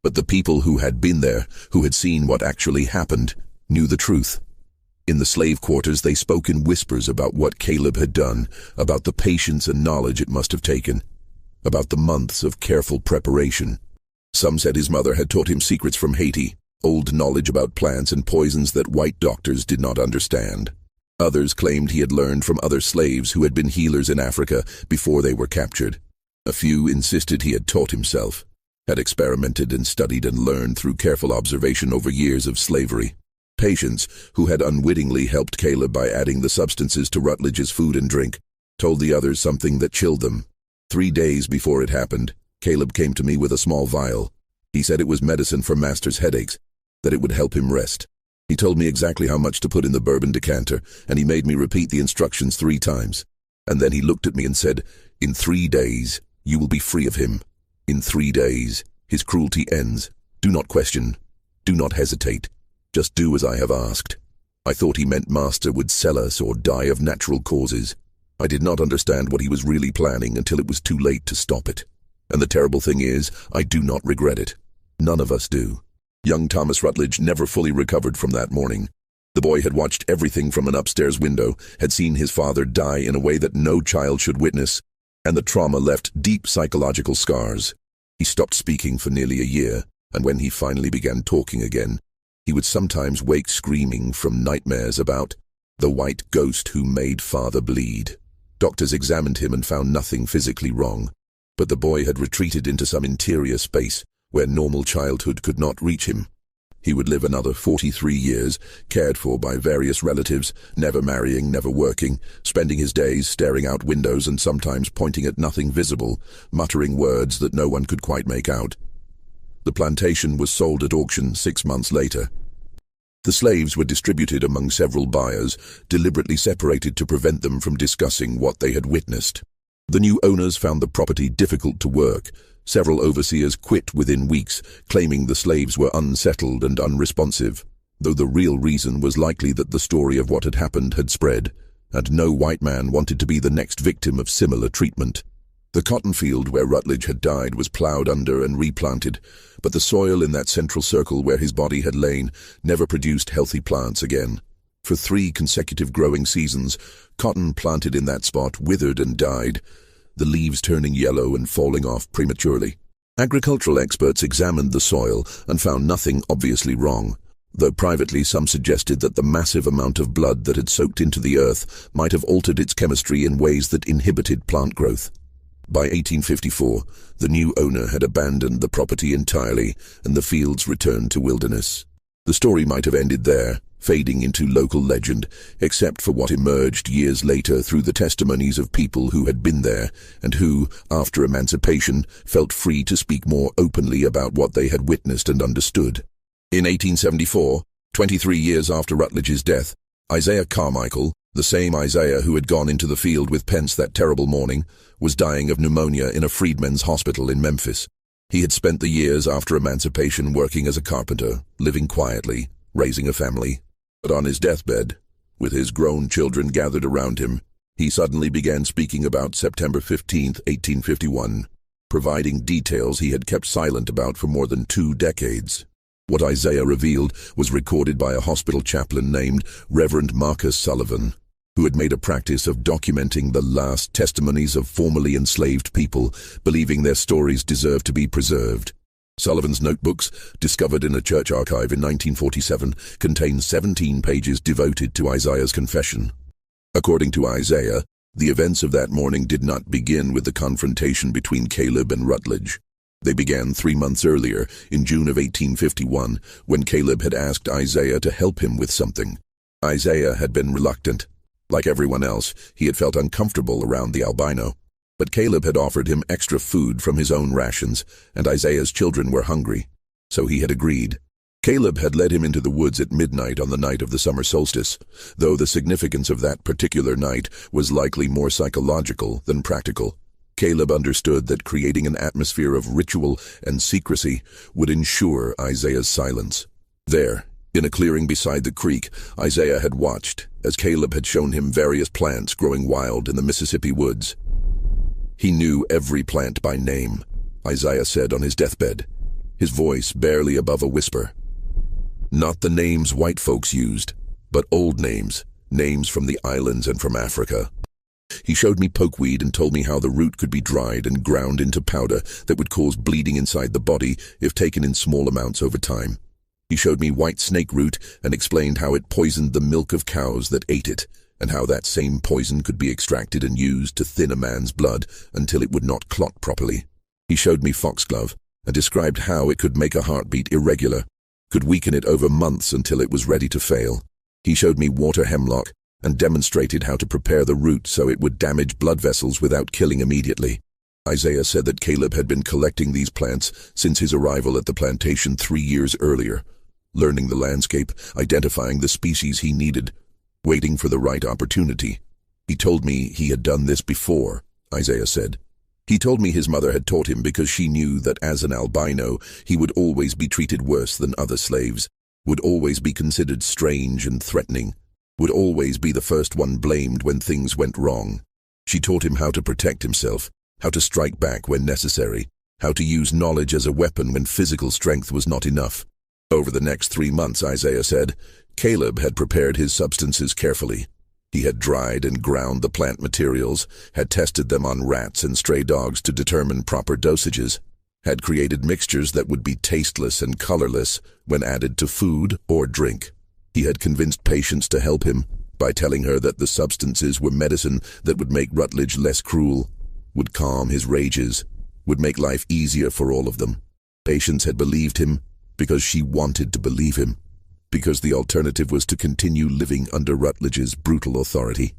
Speaker 1: But the people who had been there, who had seen what actually happened, knew the truth. In the slave quarters, they spoke in whispers about what Caleb had done, about the patience and knowledge it must have taken, about the months of careful preparation. Some said his mother had taught him secrets from Haiti, old knowledge about plants and poisons that white doctors did not understand. Others claimed he had learned from other slaves who had been healers in Africa before they were captured. A few insisted he had taught himself, had experimented and studied and learned through careful observation over years of slavery. Patients, who had unwittingly helped Caleb by adding the substances to Rutledge's food and drink, told the others something that chilled them. 3 days before it happened, Caleb came to me with a small vial. He said it was medicine for Master's headaches, that it would help him rest. He told me exactly how much to put in the bourbon decanter, and he made me repeat the instructions 3 times. And then he looked at me and said, "In 3 days, you will be free of him. In 3 days, his cruelty ends. Do not question. Do not hesitate. Just do as I have asked." I thought he meant Master would sell us or die of natural causes. I did not understand what he was really planning until it was too late to stop it. And the terrible thing is, I do not regret it. None of us do. Young Thomas Rutledge never fully recovered from that morning. The boy had watched everything from an upstairs window, had seen his father die in a way that no child should witness, and the trauma left deep psychological scars. He stopped speaking for nearly a year, and when he finally began talking again, he would sometimes wake screaming from nightmares about the white ghost who made father bleed. Doctors examined him and found nothing physically wrong, but the boy had retreated into some interior space where normal childhood could not reach him. He would live another 43 years, cared for by various relatives, never marrying, never working, spending his days staring out windows and sometimes pointing at nothing visible, muttering words that no one could quite make out. The plantation was sold at auction 6 months later. The slaves were distributed among several buyers, deliberately separated to prevent them from discussing what they had witnessed. The new owners found the property difficult to work. Several overseers quit within weeks, claiming the slaves were unsettled and unresponsive, though the real reason was likely that the story of what had happened had spread, and no white man wanted to be the next victim of similar treatment. The cotton field where Rutledge had died was plowed under and replanted, but the soil in that central circle where his body had lain never produced healthy plants again. For 3 consecutive growing seasons, cotton planted in that spot withered and died, the leaves turning yellow and falling off prematurely. Agricultural experts examined the soil and found nothing obviously wrong, though privately some suggested that the massive amount of blood that had soaked into the earth might have altered its chemistry in ways that inhibited plant growth. By 1854, the new owner had abandoned the property entirely, and the fields returned to wilderness. The story might have ended there, fading into local legend, except for what emerged years later through the testimonies of people who had been there, and who, after emancipation, felt free to speak more openly about what they had witnessed and understood. In 1874, 23 years after Rutledge's death, Isaiah Carmichael, the same Isaiah who had gone into the field with Pence that terrible morning, was dying of pneumonia in a freedmen's hospital in Memphis. He had spent the years after emancipation working as a carpenter, living quietly, raising a family. But on his deathbed, with his grown children gathered around him, he suddenly began speaking about September 15, 1851, providing details he had kept silent about for more than 2 decades. What Isaiah revealed was recorded by a hospital chaplain named Reverend Marcus Sullivan, who had made a practice of documenting the last testimonies of formerly enslaved people, believing their stories deserved to be preserved. Sullivan's notebooks, discovered in a church archive in 1947, contain 17 pages devoted to Isaiah's confession. According to Isaiah, the events of that morning did not begin with the confrontation between Caleb and Rutledge. They began 3 months earlier, in June of 1851, when Caleb had asked Isaiah to help him with something. Isaiah had been reluctant. Like everyone else, he had felt uncomfortable around the albino. But Caleb had offered him extra food from his own rations, and Isaiah's children were hungry, so he had agreed. Caleb had led him into the woods at midnight on the night of the summer solstice, though the significance of that particular night was likely more psychological than practical. Caleb understood that creating an atmosphere of ritual and secrecy would ensure Isaiah's silence. There, in a clearing beside the creek, Isaiah had watched, as Caleb had shown him various plants growing wild in the Mississippi woods. He knew every plant by name, Isaiah said on his deathbed, his voice barely above a whisper. Not the names white folks used, but old names, names from the islands and from Africa. He showed me pokeweed and told me how the root could be dried and ground into powder that would cause bleeding inside the body if taken in small amounts over time. He showed me white snake root and explained how it poisoned the milk of cows that ate it, and how that same poison could be extracted and used to thin a man's blood until it would not clot properly. He showed me foxglove and described how it could make a heartbeat irregular, could weaken it over months until it was ready to fail. He showed me water hemlock and demonstrated how to prepare the root so it would damage blood vessels without killing immediately. Isaiah said that Caleb had been collecting these plants since his arrival at the plantation 3 years earlier, learning the landscape, identifying the species he needed, waiting for the right opportunity. He told me he had done this before, Isaiah said. He told me his mother had taught him because she knew that as an albino, he would always be treated worse than other slaves, would always be considered strange and threatening, would always be the first one blamed when things went wrong. She taught him how to protect himself, how to strike back when necessary, how to use knowledge as a weapon when physical strength was not enough. Over the next 3 months, Isaiah said, Caleb had prepared his substances carefully. He had dried and ground the plant materials, had tested them on rats and stray dogs to determine proper dosages, had created mixtures that would be tasteless and colorless when added to food or drink. He had convinced patients to help him by telling her that the substances were medicine that would make Rutledge less cruel, would calm his rages, would make life easier for all of them. Patients had believed him because she wanted to believe him, because the alternative was to continue living under Rutledge's brutal authority.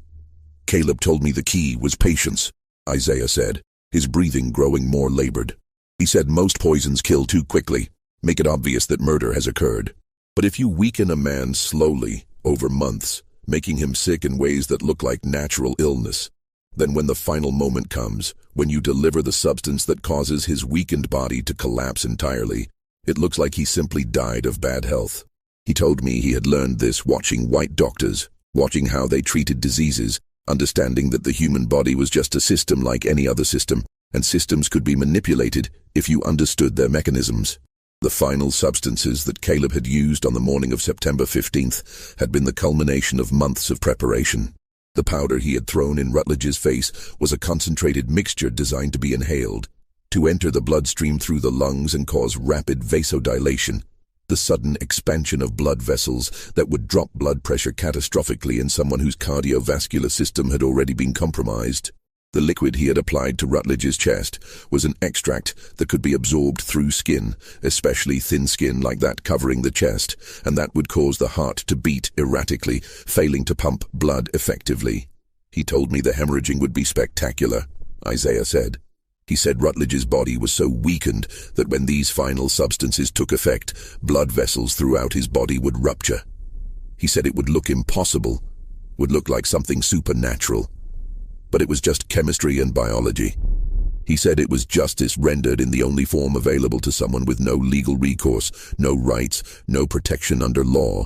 Speaker 1: Caleb told me the key was patience, Isaiah said, his breathing growing more labored. He said most poisons kill too quickly, make it obvious that murder has occurred. But if you weaken a man slowly, over months, making him sick in ways that look like natural illness, then when the final moment comes, when you deliver the substance that causes his weakened body to collapse entirely, it looks like he simply died of bad health. He told me he had learned this watching white doctors, watching how they treated diseases, understanding that the human body was just a system like any other system, and systems could be manipulated if you understood their mechanisms. The final substances that Caleb had used on the morning of September 15th had been the culmination of months of preparation. The powder he had thrown in Rutledge's face was a concentrated mixture designed to be inhaled, to enter the bloodstream through the lungs and cause rapid vasodilation, the sudden expansion of blood vessels that would drop blood pressure catastrophically in someone whose cardiovascular system had already been compromised. The liquid he had applied to Rutledge's chest was an extract that could be absorbed through skin, especially thin skin like that covering the chest, and that would cause the heart to beat erratically, failing to pump blood effectively. He told me the hemorrhaging would be spectacular, Isaiah said. He said Rutledge's body was so weakened that when these final substances took effect, blood vessels throughout his body would rupture. He said it would look impossible, would look like something supernatural. But it was just chemistry and biology. He said it was justice rendered in the only form available to someone with no legal recourse, no rights, no protection under law.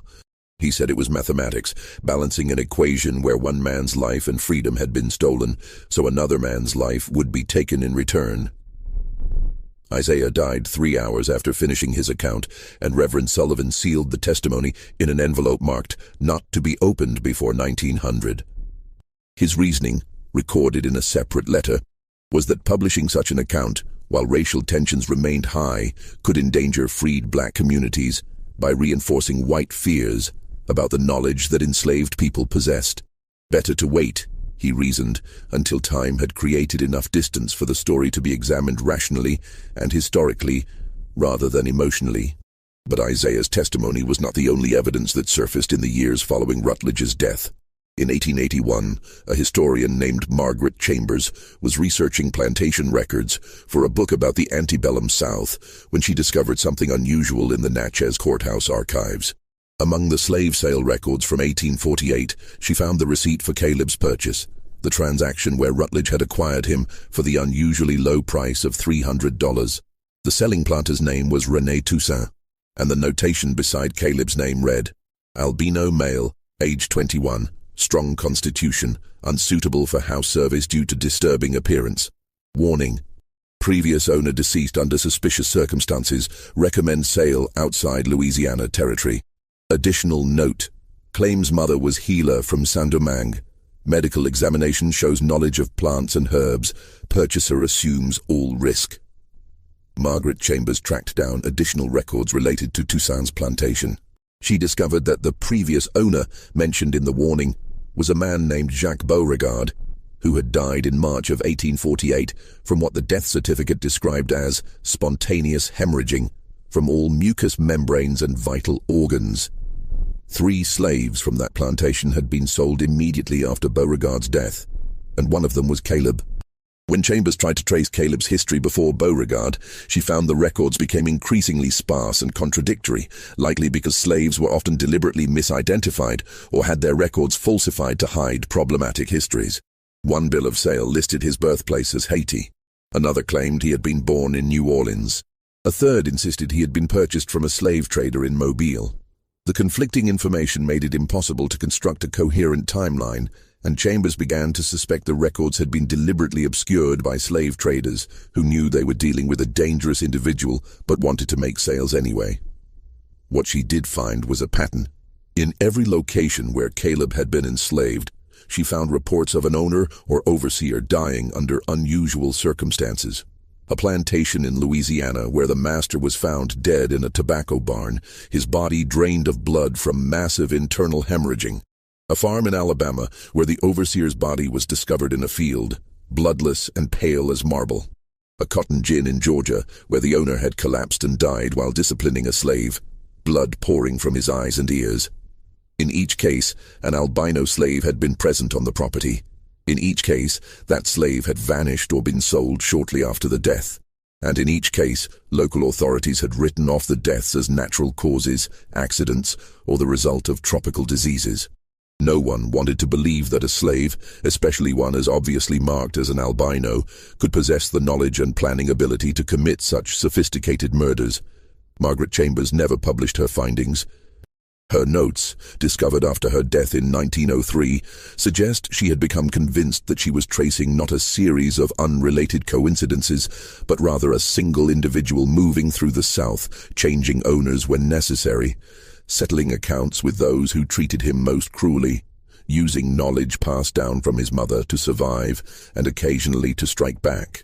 Speaker 1: He said it was mathematics, balancing an equation where one man's life and freedom had been stolen, so another man's life would be taken in return. Isaiah died 3 hours after finishing his account, and Reverend Sullivan sealed the testimony in an envelope marked, "Not to be opened before 1900. His reasoning, recorded in a separate letter, was that publishing such an account, while racial tensions remained high, could endanger freed black communities by reinforcing white fears about the knowledge that enslaved people possessed. Better to wait, he reasoned, until time had created enough distance for the story to be examined rationally and historically, rather than emotionally. But Isaiah's testimony was not the only evidence that surfaced in the years following Rutledge's death. In 1881, a historian named Margaret Chambers was researching plantation records for a book about the antebellum South when she discovered something unusual in the Natchez courthouse archives. Among the slave sale records from 1848, she found the receipt for Caleb's purchase, the transaction where Rutledge had acquired him for the unusually low price of $300. The selling planter's name was René Toussaint, and the notation beside Caleb's name read, "Albino male, age 21, strong constitution, unsuitable for house service due to disturbing appearance. Warning. Previous owner deceased under suspicious circumstances. Recommend sale outside Louisiana territory. Additional note. Claims mother was healer from Saint-Domingue. Medical examination shows knowledge of plants and herbs. Purchaser assumes all risk." Margaret Chambers tracked down additional records related to Toussaint's plantation. She discovered that the previous owner mentioned in the warning was a man named Jacques Beauregard, who had died in March of 1848 from what the death certificate described as spontaneous hemorrhaging from all mucous membranes and vital organs. 3 slaves from that plantation had been sold immediately after Beauregard's death, and one of them was Caleb. When Chambers tried to trace Caleb's history before Beauregard, she found the records became increasingly sparse and contradictory, likely because slaves were often deliberately misidentified or had their records falsified to hide problematic histories. One bill of sale listed his birthplace as Haiti. Another claimed he had been born in New Orleans. A third insisted he had been purchased from a slave trader in Mobile. The conflicting information made it impossible to construct a coherent timeline, and Chambers began to suspect the records had been deliberately obscured by slave traders who knew they were dealing with a dangerous individual but wanted to make sales anyway. What she did find was a pattern. In every location where Caleb had been enslaved, she found reports of an owner or overseer dying under unusual circumstances. A plantation in Louisiana where the master was found dead in a tobacco barn, his body drained of blood from massive internal hemorrhaging. A farm in Alabama where the overseer's body was discovered in a field, bloodless and pale as marble. A cotton gin in Georgia where the owner had collapsed and died while disciplining a slave, blood pouring from his eyes and ears. In each case, an albino slave had been present on the property. In each case, that slave had vanished or been sold shortly after the death. And in each case, local authorities had written off the deaths as natural causes, accidents, or the result of tropical diseases. No one wanted to believe that a slave, especially one as obviously marked as an albino, could possess the knowledge and planning ability to commit such sophisticated murders. Margaret Chambers never published her findings. Her notes, discovered after her death in 1903, suggest she had become convinced that she was tracing not a series of unrelated coincidences, but rather a single individual moving through the South, changing owners when necessary, settling accounts with those who treated him most cruelly, using knowledge passed down from his mother to survive and occasionally to strike back.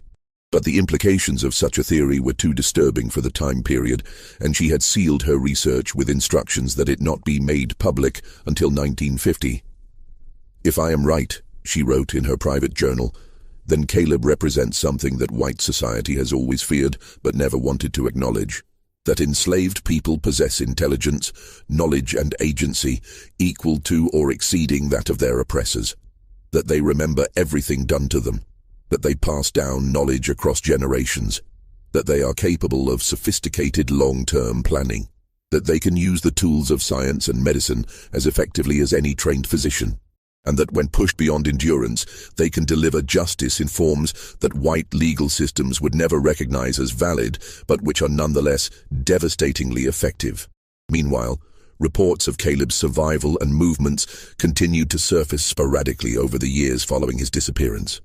Speaker 1: But the implications of such a theory were too disturbing for the time period, and she had sealed her research with instructions that it not be made public until 1950. "If I am right," she wrote in her private journal, "then Caleb represents something that white society has always feared but never wanted to acknowledge. That enslaved people possess intelligence, knowledge and agency equal to or exceeding that of their oppressors. That they remember everything done to them. That they pass down knowledge across generations. That they are capable of sophisticated long-term planning. That they can use the tools of science and medicine as effectively as any trained physician. And that when pushed beyond endurance, they can deliver justice in forms that white legal systems would never recognize as valid, but which are nonetheless devastatingly effective." Meanwhile, reports of Caleb's survival and movements continued to surface sporadically over the years following his disappearance.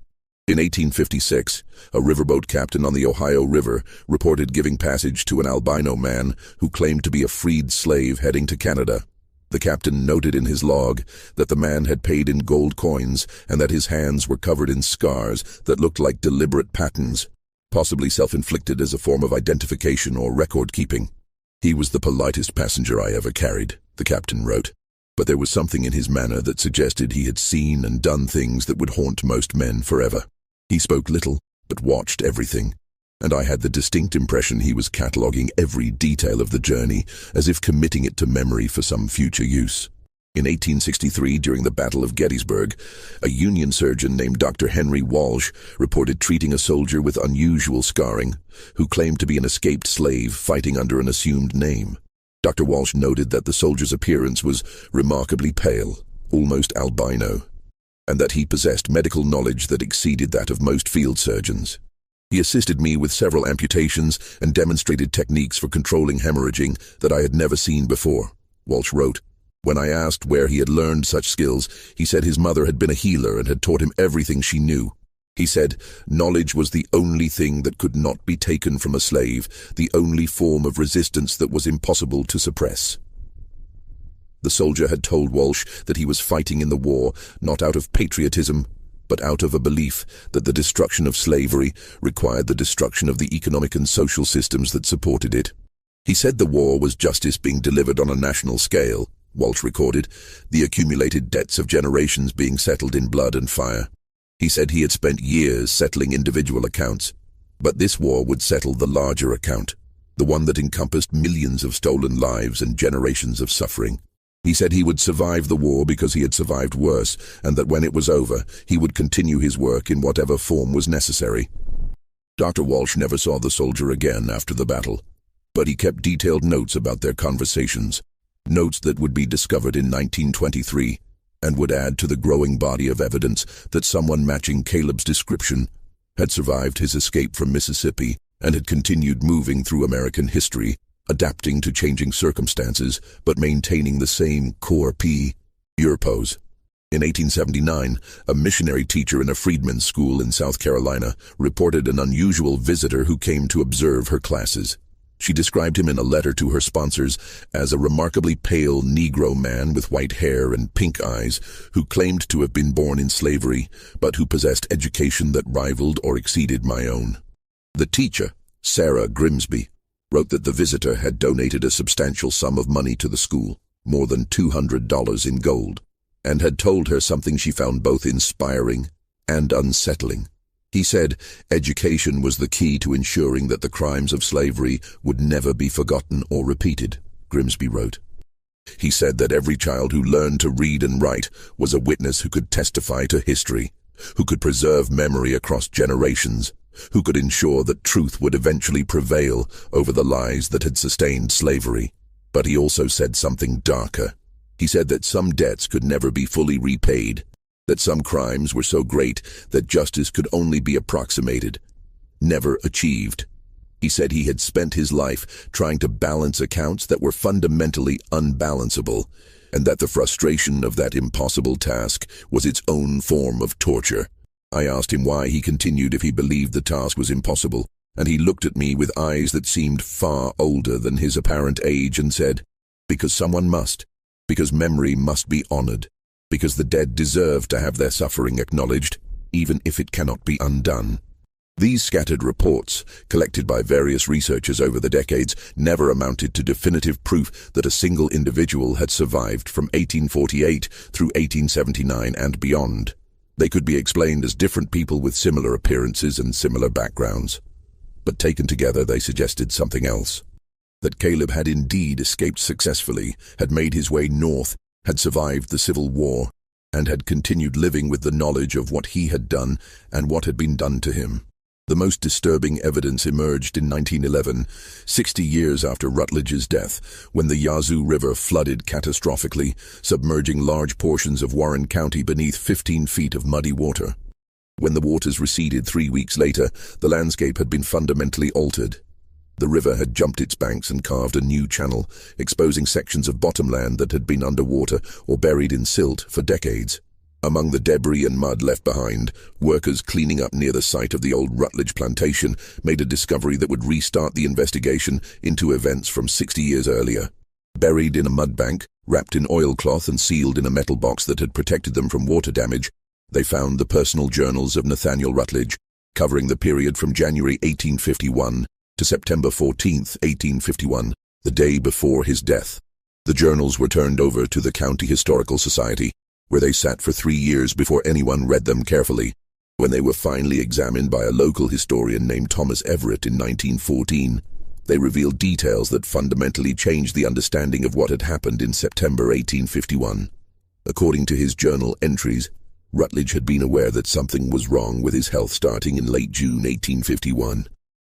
Speaker 1: In 1856, a riverboat captain on the Ohio River reported giving passage to an albino man who claimed to be a freed slave heading to Canada. The captain noted in his log that the man had paid in gold coins and that his hands were covered in scars that looked like deliberate patterns, possibly self-inflicted as a form of identification or record-keeping. "He was the politest passenger I ever carried," the captain wrote, "but there was something in his manner that suggested he had seen and done things that would haunt most men forever. He spoke little, but watched everything, and I had the distinct impression he was cataloguing every detail of the journey, as if committing it to memory for some future use." In 1863, during the Battle of Gettysburg, a Union surgeon named Dr. Henry Walsh reported treating a soldier with unusual scarring, who claimed to be an escaped slave fighting under an assumed name. Dr. Walsh noted that the soldier's appearance was remarkably pale, almost albino, and that he possessed medical knowledge that exceeded that of most field surgeons. "He assisted me with several amputations and demonstrated techniques for controlling hemorrhaging that I had never seen before," Walsh wrote. "When I asked where he had learned such skills, he said his mother had been a healer and had taught him everything she knew. He said knowledge was the only thing that could not be taken from a slave, the only form of resistance that was impossible to suppress." The soldier had told Walsh that he was fighting in the war not out of patriotism, but out of a belief that the destruction of slavery required the destruction of the economic and social systems that supported it. He said the war was justice being delivered on a national scale, Walsh recorded, the accumulated debts of generations being settled in blood and fire. He said he had spent years settling individual accounts, but this war would settle the larger account, the one that encompassed millions of stolen lives and generations of suffering. He said he would survive the war because he had survived worse, and that when it was over, he would continue his work in whatever form was necessary. Dr. Walsh never saw the soldier again after the battle, but he kept detailed notes about their conversations, notes that would be discovered in 1923, and would add to the growing body of evidence that someone matching Caleb's description had survived his escape from Mississippi and had continued moving through American history, adapting to changing circumstances, but maintaining the same core purpose. In 1879, a missionary teacher in a freedmen's school in South Carolina reported an unusual visitor who came to observe her classes. She described him in a letter to her sponsors as a remarkably pale Negro man with white hair and pink eyes who claimed to have been born in slavery, but who possessed education that rivaled or exceeded my own. The teacher, Sarah Grimsby, wrote that the visitor had donated a substantial sum of money to the school, more than $200 in gold, and had told her something she found both inspiring and unsettling. He said education was the key to ensuring that the crimes of slavery would never be forgotten or repeated, Grimsby wrote. He said that every child who learned to read and write was a witness who could testify to history, who could preserve memory across generations, who could ensure that truth would eventually prevail over the lies that had sustained slavery. But he also said something darker. He said that some debts could never be fully repaid, that some crimes were so great that justice could only be approximated, never achieved. He said he had spent his life trying to balance accounts that were fundamentally unbalanceable, and that the frustration of that impossible task was its own form of torture. I asked him why he continued if he believed the task was impossible, and he looked at me with eyes that seemed far older than his apparent age and said, "Because someone must, because memory must be honored, because the dead deserve to have their suffering acknowledged, even if it cannot be undone." These scattered reports, collected by various researchers over the decades, never amounted to definitive proof that a single individual had survived from 1848 through 1879 and beyond. They could be explained as different people with similar appearances and similar backgrounds. But taken together, they suggested something else. That Caleb had indeed escaped successfully, had made his way north, had survived the Civil War, and had continued living with the knowledge of what he had done and what had been done to him. The most disturbing evidence emerged in 1911, 60 years after Rutledge's death, when the Yazoo River flooded catastrophically, submerging large portions of Warren County beneath 15 feet of muddy water. When the waters receded 3 weeks later, the landscape had been fundamentally altered. The river had jumped its banks and carved a new channel, exposing sections of bottomland that had been underwater or buried in silt for decades. Among the debris and mud left behind, workers cleaning up near the site of the old Rutledge plantation made a discovery that would restart the investigation into events from 60 years earlier. Buried in a mud bank, wrapped in oilcloth and sealed in a metal box that had protected them from water damage, they found the personal journals of Nathaniel Rutledge, covering the period from January 1851 to September 14, 1851, the day before his death. The journals were turned over to the County Historical Society, where they sat for 3 years before anyone read them carefully. When they were finally examined by a local historian named Thomas Everett in 1914, they revealed details that fundamentally changed the understanding of what had happened in September 1851. According to his journal entries, Rutledge had been aware that something was wrong with his health starting in late June 1851.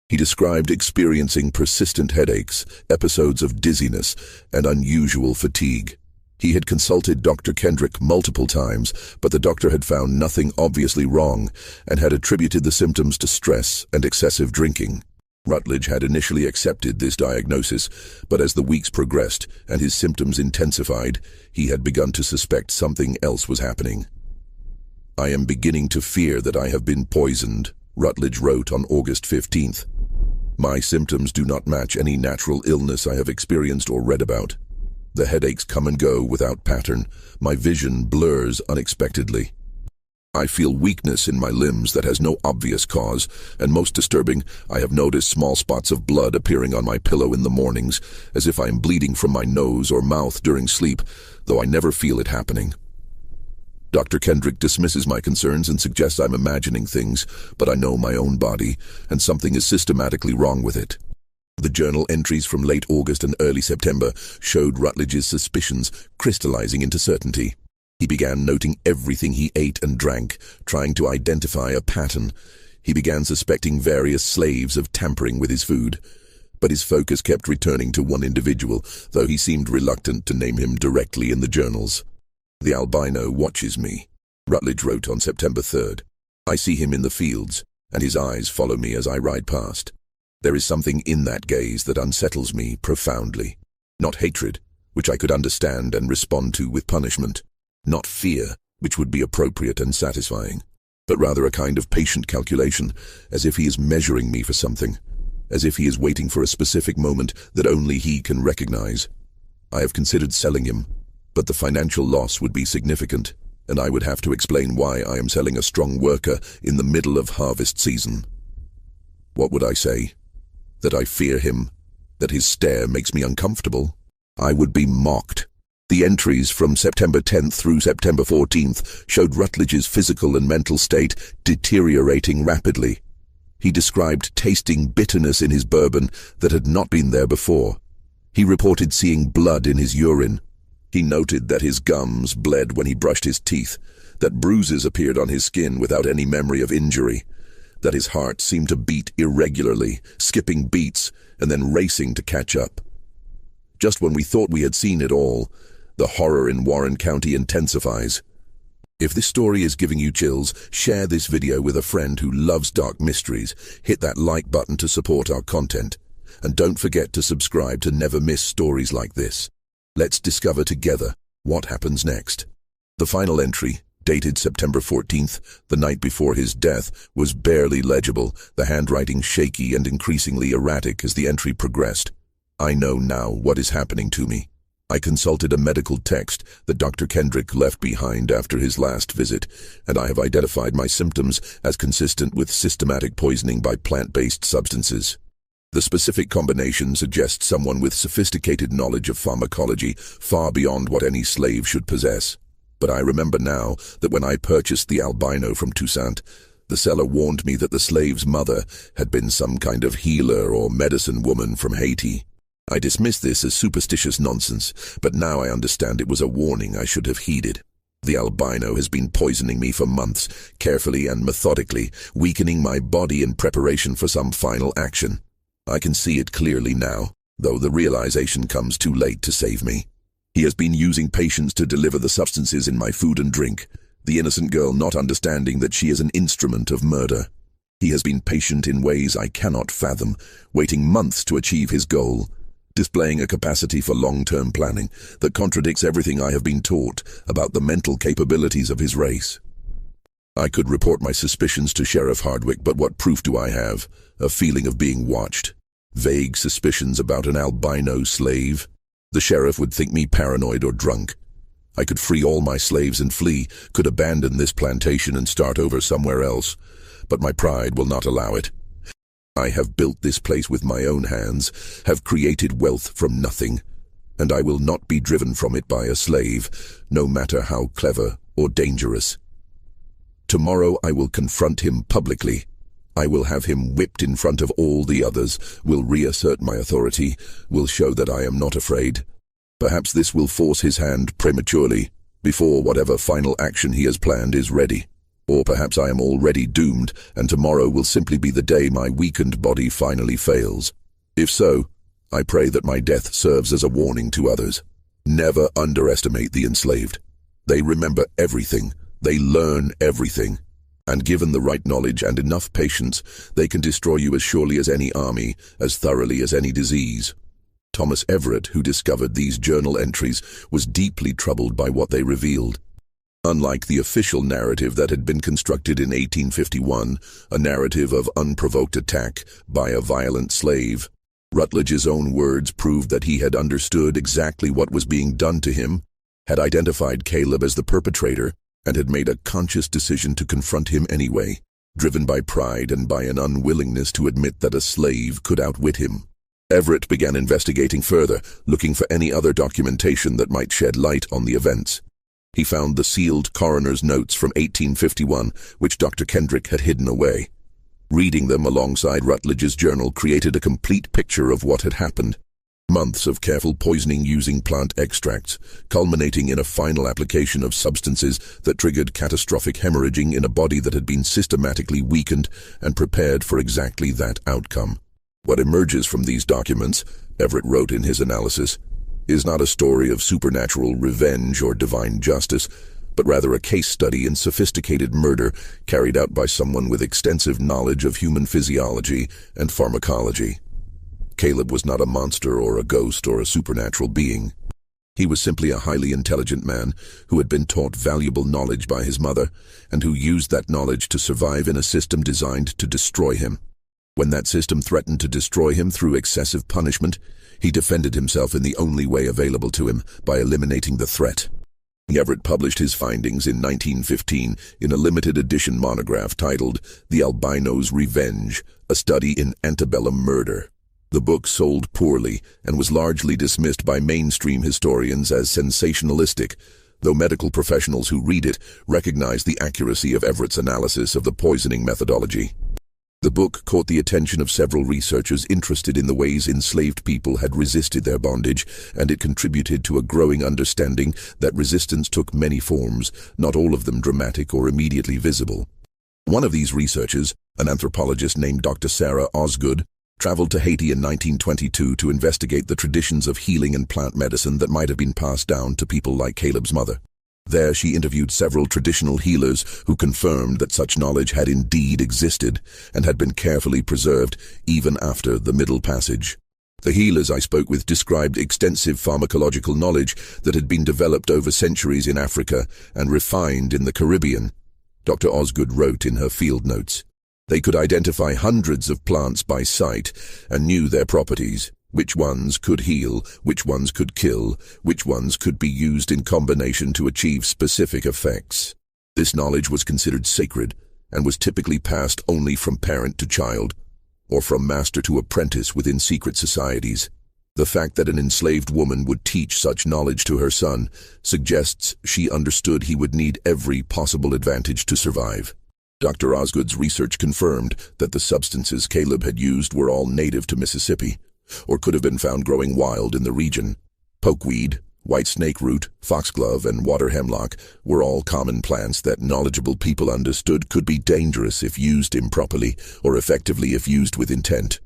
Speaker 1: He described experiencing persistent headaches, episodes of dizziness, and unusual fatigue. He had consulted Dr. Kendrick multiple times, but the doctor had found nothing obviously wrong and had attributed the symptoms to stress and excessive drinking. Rutledge had initially accepted this diagnosis, but as the weeks progressed and his symptoms intensified, he had begun to suspect something else was happening. "I am beginning to fear that I have been poisoned," Rutledge wrote on August 15th. "My symptoms do not match any natural illness I have experienced or read about. The headaches come and go without pattern. My vision blurs unexpectedly. I feel weakness in my limbs that has no obvious cause, and most disturbing, I have noticed small spots of blood appearing on my pillow in the mornings, as if I am bleeding from my nose or mouth during sleep, though I never feel it happening. Dr. Kendrick dismisses my concerns and suggests I'm imagining things, but I know my own body, and something is systematically wrong with it. The journal entries from late August and early September showed Rutledge's suspicions crystallizing into certainty. He began noting everything he ate and drank, trying to identify a pattern. He began suspecting various slaves of tampering with his food. But his focus kept returning to one individual, though he seemed reluctant to name him directly in the journals. "The albino watches me," Rutledge wrote on September 3rd. "I see him in the fields, and his eyes follow me as I ride past. There is something in that gaze that unsettles me profoundly. Not hatred, which I could understand and respond to with punishment. Not fear, which would be appropriate and satisfying. But rather a kind of patient calculation, as if he is measuring me for something. As if he is waiting for a specific moment that only he can recognize. I have considered selling him, but the financial loss would be significant, and I would have to explain why I am selling a strong worker in the middle of harvest season. What would I say? That I fear him? That his stare makes me uncomfortable? I would be mocked. The entries from September 10th through September 14th showed Rutledge's physical and mental state deteriorating rapidly. He described tasting bitterness in his bourbon that had not been there before. He reported seeing blood in his urine. He noted that his gums bled when he brushed his teeth, that bruises appeared on his skin without any memory of injury, that his heart seemed to beat irregularly, skipping beats and then racing to catch up. Just when we thought we had seen it all, the horror in Warren County intensifies. If this story is giving you chills, share this video with a friend who loves dark mysteries. Hit that like button to support our content. And don't forget to subscribe to never miss stories like this. Let's discover together what happens next. The final entry, dated September 14th, the night before his death, was barely legible, the handwriting shaky and increasingly erratic as the entry progressed. I know now what is happening to me. I consulted a medical text that Dr. Kendrick left behind after his last visit, and I have identified my symptoms as consistent with systematic poisoning by plant-based substances. The specific combination suggests someone with sophisticated knowledge of pharmacology far beyond what any slave should possess. But I remember now that when I purchased the albino from Toussaint, the seller warned me that the slave's mother had been some kind of healer or medicine woman from Haiti. I dismissed this as superstitious nonsense, but now I understand it was a warning I should have heeded. The albino has been poisoning me for months, carefully and methodically, weakening my body in preparation for some final action. I can see it clearly now, though the realization comes too late to save me. He has been using patients to deliver the substances in my food and drink, the innocent girl not understanding that she is an instrument of murder. He has been patient in ways I cannot fathom, waiting months to achieve his goal, displaying a capacity for long-term planning that contradicts everything I have been taught about the mental capabilities of his race. I could report my suspicions to Sheriff Hardwick, but what proof do I have? A feeling of being watched. Vague suspicions about an albino slave. The sheriff would think me paranoid or drunk. I could free all my slaves and flee, could abandon this plantation and start over somewhere else, but my pride will not allow it. I have built this place with my own hands, have created wealth from nothing, and I will not be driven from it by a slave, no matter how clever or dangerous. Tomorrow I will confront him publicly. I will have him whipped in front of all the others, will reassert my authority, will show that I am not afraid. Perhaps this will force his hand prematurely, before whatever final action he has planned is ready. Or perhaps I am already doomed, and tomorrow will simply be the day my weakened body finally fails. If so, I pray that my death serves as a warning to others. Never underestimate the enslaved. They remember everything. They learn everything. And given the right knowledge and enough patience, they can destroy you as surely as any army, as thoroughly as any disease. Thomas Everett, who discovered these journal entries, was deeply troubled by what they revealed. Unlike the official narrative that had been constructed in 1851, a narrative of unprovoked attack by a violent slave, Rutledge's own words proved that he had understood exactly what was being done to him, had identified Caleb as the perpetrator, and had made a conscious decision to confront him anyway, driven by pride and by an unwillingness to admit that a slave could outwit him. Everett began investigating further, looking for any other documentation that might shed light on the events. He found the sealed coroner's notes from 1851, which Dr. Kendrick had hidden away. Reading them alongside Rutledge's journal created a complete picture of what had happened. Months of careful poisoning using plant extracts, culminating in a final application of substances that triggered catastrophic hemorrhaging in a body that had been systematically weakened and prepared for exactly that outcome. What emerges from these documents, Everett wrote in his analysis, is not a story of supernatural revenge or divine justice, but rather a case study in sophisticated murder carried out by someone with extensive knowledge of human physiology and pharmacology. Caleb was not a monster or a ghost or a supernatural being. He was simply a highly intelligent man who had been taught valuable knowledge by his mother and who used that knowledge to survive in a system designed to destroy him. When that system threatened to destroy him through excessive punishment, he defended himself in the only way available to him, by eliminating the threat. Everett published his findings in 1915 in a limited edition monograph titled The Albino's Revenge, a study in antebellum murder. The book sold poorly and was largely dismissed by mainstream historians as sensationalistic, though medical professionals who read it recognize the accuracy of Everett's analysis of the poisoning methodology. The book caught the attention of several researchers interested in the ways enslaved people had resisted their bondage, and it contributed to a growing understanding that resistance took many forms, not all of them dramatic or immediately visible. One of these researchers, an anthropologist named Dr. Sarah Osgood, traveled to Haiti in 1922 to investigate the traditions of healing and plant medicine that might have been passed down to people like Caleb's mother. There she interviewed several traditional healers who confirmed that such knowledge had indeed existed and had been carefully preserved even after the Middle Passage. The healers I spoke with described extensive pharmacological knowledge that had been developed over centuries in Africa and refined in the Caribbean. Dr. Osgood wrote in her field notes, "They could identify hundreds of plants by sight and knew their properties. Which ones could heal, which ones could kill, which ones could be used in combination to achieve specific effects. This knowledge was considered sacred and was typically passed only from parent to child, or from master to apprentice within secret societies. The fact that an enslaved woman would teach such knowledge to her son suggests she understood he would need every possible advantage to survive." Dr. Osgood's research confirmed that the substances Caleb had used were all native to Mississippi, or could have been found growing wild in the region. Pokeweed, white snake root, foxglove, and water hemlock were all common plants that knowledgeable people understood could be dangerous if used improperly, or effectively if used with intent.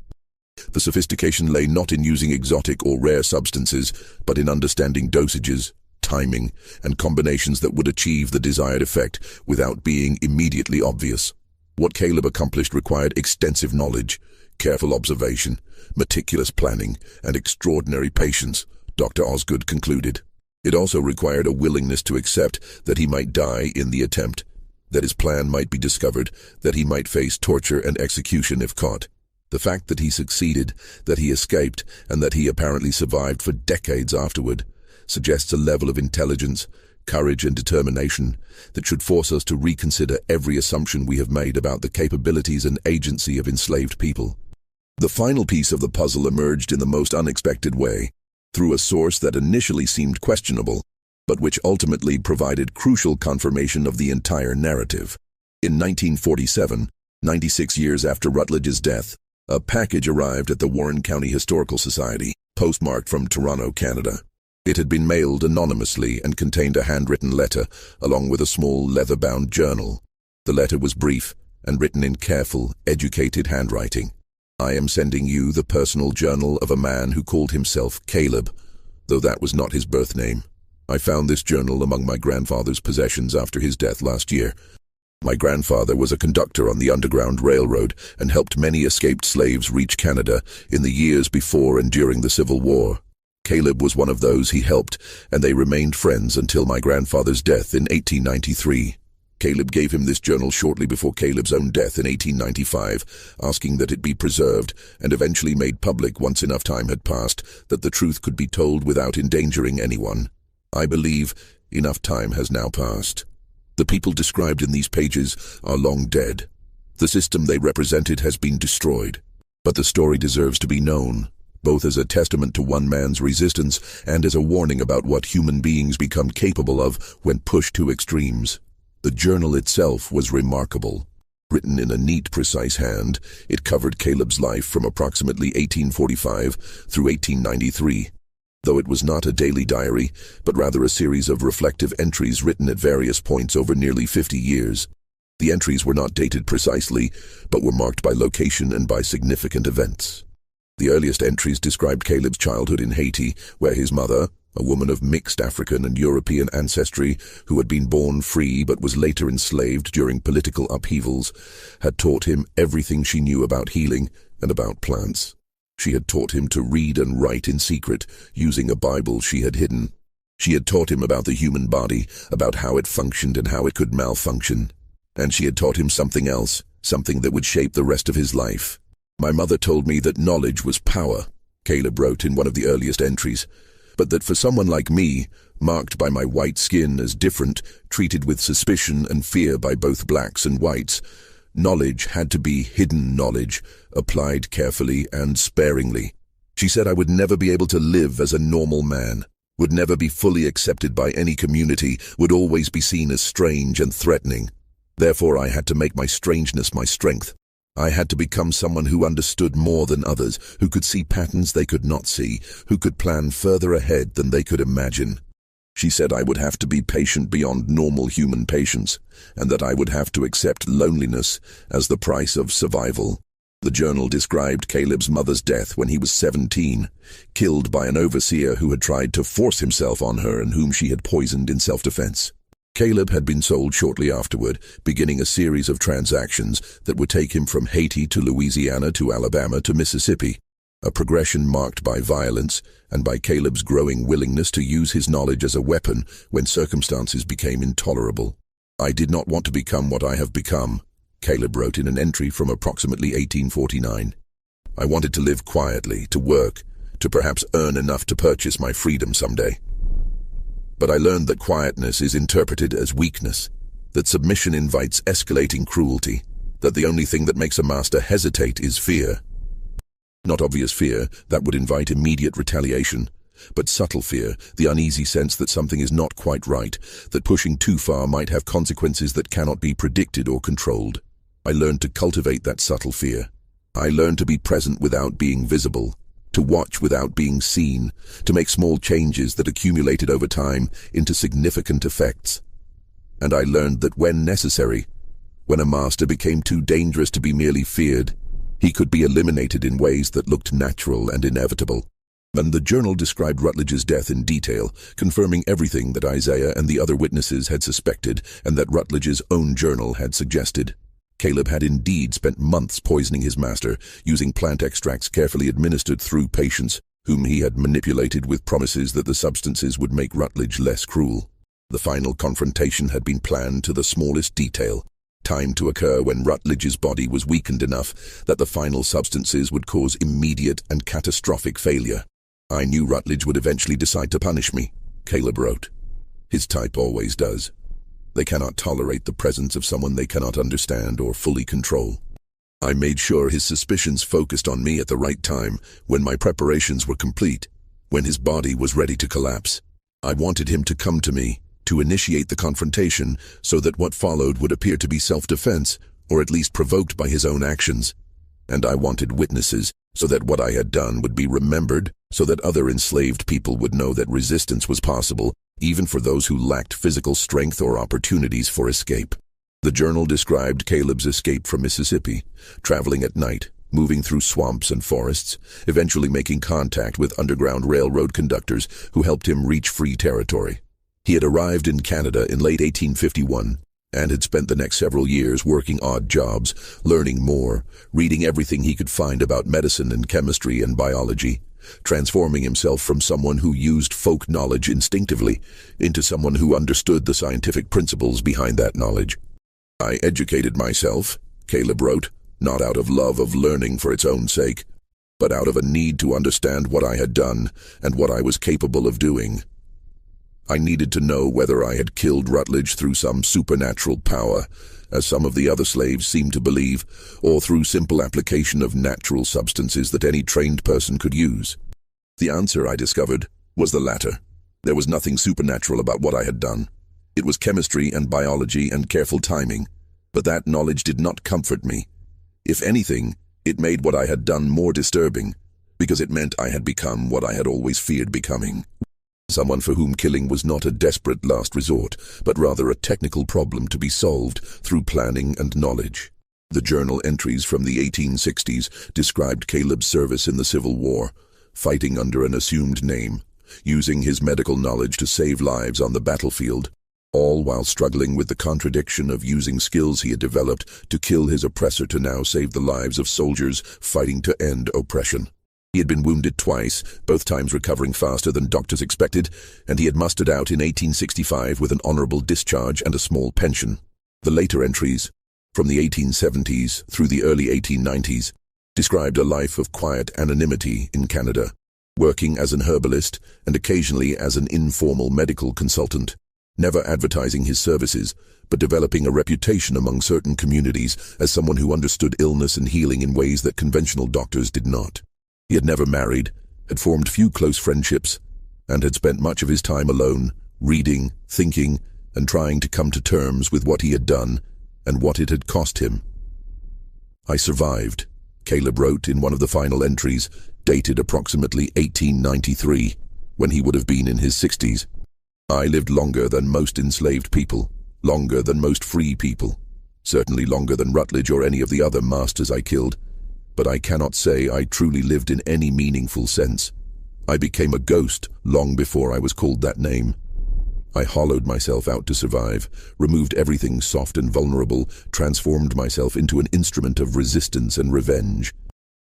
Speaker 1: The sophistication lay not in using exotic or rare substances, but in understanding dosages, timing, and combinations that would achieve the desired effect without being immediately obvious. What Caleb accomplished required extensive knowledge, careful observation, meticulous planning, and extraordinary patience, Dr. Osgood concluded. It also required a willingness to accept that he might die in the attempt, that his plan might be discovered, that he might face torture and execution if caught. The fact that he succeeded, that he escaped, and that he apparently survived for decades afterward, suggests a level of intelligence, courage, and determination that should force us to reconsider every assumption we have made about the capabilities and agency of enslaved people. The final piece of the puzzle emerged in the most unexpected way, through a source that initially seemed questionable, but which ultimately provided crucial confirmation of the entire narrative. In 1947, 96 years after Rutledge's death, a package arrived at the Warren County Historical Society, postmarked from Toronto, Canada. It had been mailed anonymously and contained a handwritten letter, along with a small leather-bound journal. The letter was brief and written in careful, educated handwriting. "I am sending you the personal journal of a man who called himself Caleb, though that was not his birth name. I found this journal among my grandfather's possessions after his death last year. My grandfather was a conductor on the Underground Railroad and helped many escaped slaves reach Canada in the years before and during the Civil War. Caleb was one of those he helped, and they remained friends until my grandfather's death in 1893. Caleb gave him this journal shortly before Caleb's own death in 1895, asking that it be preserved and eventually made public once enough time had passed that the truth could be told without endangering anyone. I believe enough time has now passed. The people described in these pages are long dead. The system they represented has been destroyed. But the story deserves to be known, both as a testament to one man's resistance and as a warning about what human beings become capable of when pushed to extremes. The journal itself was remarkable. Written in a neat, precise hand, it covered Caleb's life from approximately 1845 through 1893. Though it was not a daily diary, but rather a series of reflective entries written at various points over nearly 50 years. The entries were not dated precisely, but were marked by location and by significant events. The earliest entries described Caleb's childhood in Haiti, where his mother, a woman of mixed African and European ancestry who had been born free but was later enslaved during political upheavals, had taught him everything she knew about healing and about plants. She had taught him to read and write in secret, using a Bible she had hidden. She had taught him about the human body, about how it functioned and how it could malfunction. And she had taught him something else, something that would shape the rest of his life. "My mother told me that knowledge was power," Caleb wrote in one of the earliest entries, "but that for someone like me, marked by my white skin as different, treated with suspicion and fear by both blacks and whites, knowledge had to be hidden knowledge, applied carefully and sparingly. She said I would never be able to live as a normal man, would never be fully accepted by any community, would always be seen as strange and threatening. Therefore I had to make my strangeness my strength. I had to become someone who understood more than others, who could see patterns they could not see, who could plan further ahead than they could imagine. She said I would have to be patient beyond normal human patience, and that I would have to accept loneliness as the price of survival." The journal described Caleb's mother's death when he was 17, killed by an overseer who had tried to force himself on her and whom she had poisoned in self-defense. Caleb had been sold shortly afterward, beginning a series of transactions that would take him from Haiti to Louisiana to Alabama to Mississippi, a progression marked by violence and by Caleb's growing willingness to use his knowledge as a weapon when circumstances became intolerable. "I did not want to become what I have become," Caleb wrote in an entry from approximately 1849. "I wanted to live quietly, to work, to perhaps earn enough to purchase my freedom someday. But I learned that quietness is interpreted as weakness, that submission invites escalating cruelty, that the only thing that makes a master hesitate is fear. Not obvious fear, that would invite immediate retaliation, but subtle fear, the uneasy sense that something is not quite right, that pushing too far might have consequences that cannot be predicted or controlled. I learned to cultivate that subtle fear. I learned to be present without being visible, to watch without being seen, to make small changes that accumulated over time into significant effects. And I learned that when necessary, when a master became too dangerous to be merely feared, he could be eliminated in ways that looked natural and inevitable." And the journal described Rutledge's death in detail, confirming everything that Isaiah and the other witnesses had suspected and that Rutledge's own journal had suggested. Caleb had indeed spent months poisoning his master, using plant extracts carefully administered through patients, whom he had manipulated with promises that the substances would make Rutledge less cruel. The final confrontation had been planned to the smallest detail, timed to occur when Rutledge's body was weakened enough that the final substances would cause immediate and catastrophic failure. "I knew Rutledge would eventually decide to punish me," Caleb wrote. "His type always does. They cannot tolerate the presence of someone they cannot understand or fully control. I made sure his suspicions focused on me at the right time, when my preparations were complete, when his body was ready to collapse. I wanted him to come to me, to initiate the confrontation, so that what followed would appear to be self-defense, or at least provoked by his own actions. And I wanted witnesses, so that what I had done would be remembered, so that other enslaved people would know that resistance was possible, even for those who lacked physical strength or opportunities for escape." The journal described Caleb's escape from Mississippi, traveling at night, moving through swamps and forests, eventually making contact with Underground Railroad conductors who helped him reach free territory. He had arrived in Canada in late 1851 and had spent the next several years working odd jobs, learning more, reading everything he could find about medicine and chemistry and biology, transforming himself from someone who used folk knowledge instinctively into someone who understood the scientific principles behind that knowledge. "I educated myself," Caleb wrote, "not out of love of learning for its own sake, but out of a need to understand what I had done and what I was capable of doing. I needed to know whether I had killed Rutledge through some supernatural power, as some of the other slaves seemed to believe, or through simple application of natural substances that any trained person could use. The answer, I discovered, was the latter. There was nothing supernatural about what I had done. It was chemistry and biology and careful timing. But that knowledge did not comfort me. If anything, it made what I had done more disturbing, because it meant I had become what I had always feared becoming. Someone for whom killing was not a desperate last resort, but rather a technical problem to be solved through planning and knowledge. The journal entries from the 1860s described Caleb's service in the Civil War, fighting under an assumed name, using his medical knowledge to save lives on the battlefield, all while struggling with the contradiction of using skills he had developed to kill his oppressor to now save the lives of soldiers fighting to end oppression. He had been wounded twice, both times recovering faster than doctors expected, and he had mustered out in 1865 with an honorable discharge and a small pension. The later entries, from the 1870s through the early 1890s, described a life of quiet anonymity in Canada, working as an herbalist and occasionally as an informal medical consultant, never advertising his services, but developing a reputation among certain communities as someone who understood illness and healing in ways that conventional doctors did not. He had never married, had formed few close friendships, and had spent much of his time alone, reading, thinking, and trying to come to terms with what he had done and what it had cost him. "I survived," Caleb wrote in one of the final entries, dated approximately 1893, when he would have been in his 60s. "I lived longer than most enslaved people, longer than most free people, certainly longer than Rutledge or any of the other masters I killed, but I cannot say I truly lived in any meaningful sense. I became a ghost long before I was called that name. I hollowed myself out to survive, removed everything soft and vulnerable, transformed myself into an instrument of resistance and revenge.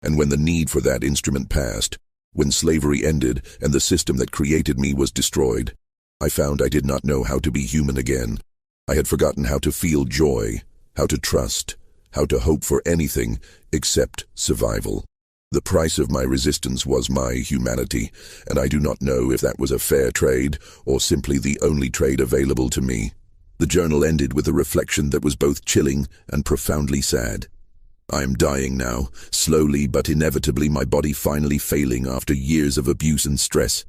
Speaker 1: And when the need for that instrument passed, when slavery ended and the system that created me was destroyed, I found I did not know how to be human again. I had forgotten how to feel joy, how to trust, how to hope for anything except survival. The price of my resistance was my humanity, and I do not know if that was a fair trade or simply the only trade available to me." The journal ended with a reflection that was both chilling and profoundly sad. "I am dying now, slowly but inevitably, my body finally failing after years of abuse and stress.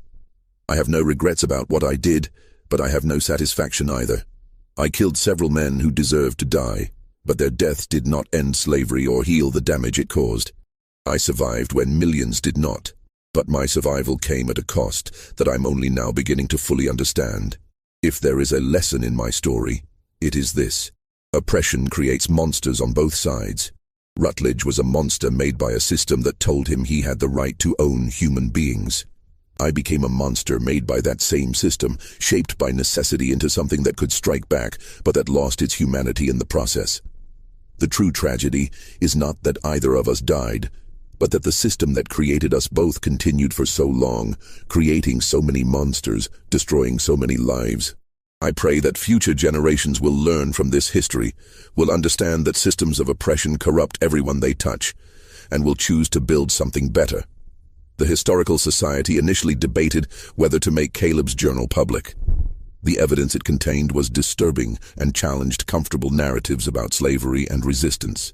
Speaker 1: I have no regrets about what I did, but I have no satisfaction either. I killed several men who deserved to die, but their deaths did not end slavery or heal the damage it caused. I survived when millions did not, but my survival came at a cost that I'm only now beginning to fully understand. If there is a lesson in my story, it is this: oppression creates monsters on both sides. Rutledge was a monster made by a system that told him he had the right to own human beings. I became a monster made by that same system, shaped by necessity into something that could strike back, but that lost its humanity in the process. The true tragedy is not that either of us died, but that the system that created us both continued for so long, creating so many monsters, destroying so many lives. I pray that future generations will learn from this history, will understand that systems of oppression corrupt everyone they touch, and will choose to build something better." The Historical Society initially debated whether to make Caleb's journal public. The evidence it contained was disturbing and challenged comfortable narratives about slavery and resistance.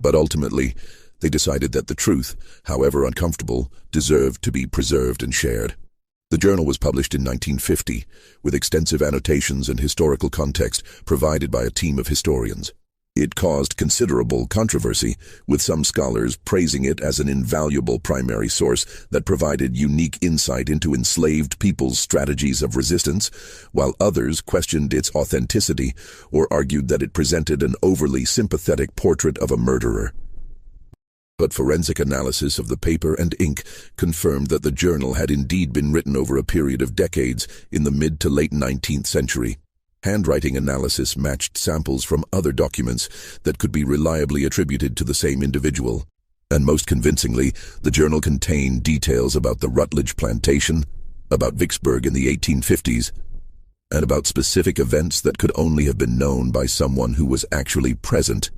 Speaker 1: But ultimately, they decided that the truth, however uncomfortable, deserved to be preserved and shared. The journal was published in 1950, with extensive annotations and historical context provided by a team of historians. It caused considerable controversy, with some scholars praising it as an invaluable primary source that provided unique insight into enslaved people's strategies of resistance, while others questioned its authenticity or argued that it presented an overly sympathetic portrait of a murderer. But forensic analysis of the paper and ink confirmed that the journal had indeed been written over a period of decades in the mid to late 19th century. Handwriting analysis matched samples from other documents that could be reliably attributed to the same individual. And most convincingly, the journal contained details about the Rutledge plantation, about Vicksburg in the 1850s, and about specific events that could only have been known by someone who was actually present.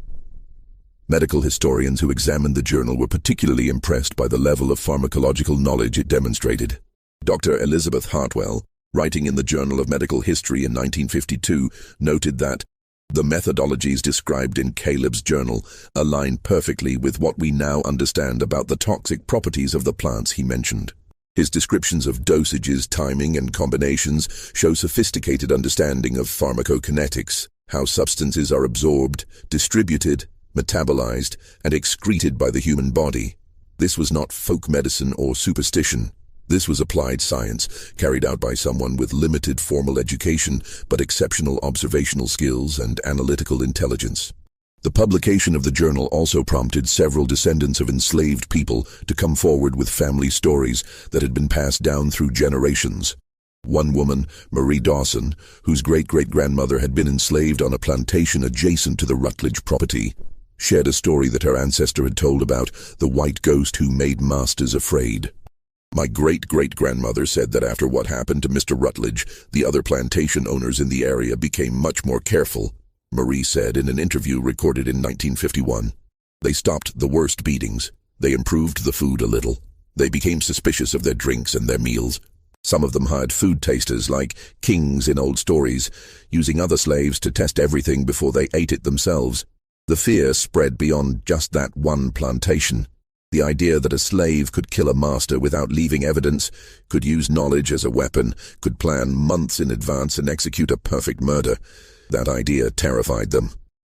Speaker 1: Medical historians who examined the journal were particularly impressed by the level of pharmacological knowledge it demonstrated. Dr. Elizabeth Hartwell, writing in the Journal of Medical History in 1952, noted that the methodologies described in Caleb's journal align perfectly with what we now understand about the toxic properties of the plants he mentioned. His descriptions of dosages, timing, and combinations show sophisticated understanding of pharmacokinetics, how substances are absorbed, distributed, metabolized, and excreted by the human body. This was not folk medicine or superstition. This was applied science, carried out by someone with limited formal education, but exceptional observational skills and analytical intelligence. The publication of the journal also prompted several descendants of enslaved people to come forward with family stories that had been passed down through generations. One woman, Marie Dawson, whose great-great-grandmother had been enslaved on a plantation adjacent to the Rutledge property, shared a story that her ancestor had told about the white ghost who made masters afraid. My great-great-grandmother said that after what happened to Mr. Rutledge, the other plantation owners in the area became much more careful, Marie said in an interview recorded in 1951. They stopped the worst beatings. They improved the food a little. They became suspicious of their drinks and their meals. Some of them hired food tasters like kings in old stories, using other slaves to test everything before they ate it themselves. The fear spread beyond just that one plantation. The idea that a slave could kill a master without leaving evidence, could use knowledge as a weapon, could plan months in advance and execute a perfect murder. That idea terrified them.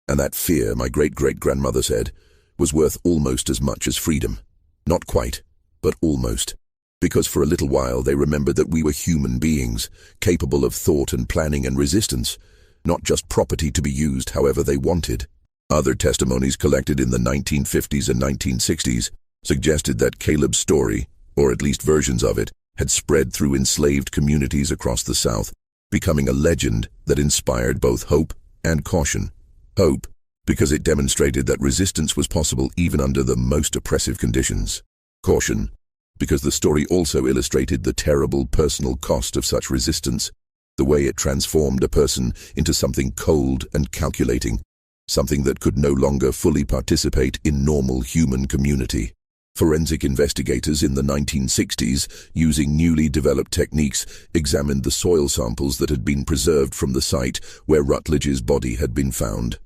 Speaker 1: And that fear, my great-great-grandmother said, was worth almost as much as freedom. Not quite, but almost. Because for a little while they remembered that we were human beings, capable of thought and planning and resistance, not just property to be used however they wanted. Other testimonies collected in the 1950s and 1960s suggested that Caleb's story, or at least versions of it, had spread through enslaved communities across the South, becoming a legend that inspired both hope and caution. Hope, because it demonstrated that resistance was possible even under the most oppressive conditions. Caution, because the story also illustrated the terrible personal cost of such resistance, the way it transformed a person into something cold and calculating, something that could no longer fully participate in normal human community. Forensic investigators in the 1960s, using newly developed techniques, examined the soil samples that had been preserved from the site where Rutledge's body had been found.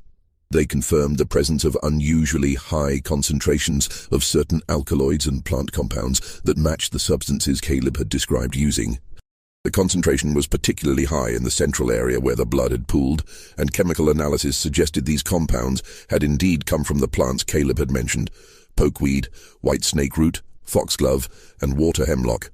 Speaker 1: They confirmed the presence of unusually high concentrations of certain alkaloids and plant compounds that matched the substances Caleb had described using. The concentration was particularly high in the central area where the blood had pooled, and chemical analysis suggested these compounds had indeed come from the plants Caleb had mentioned: pokeweed, white snake root, foxglove, and water hemlock.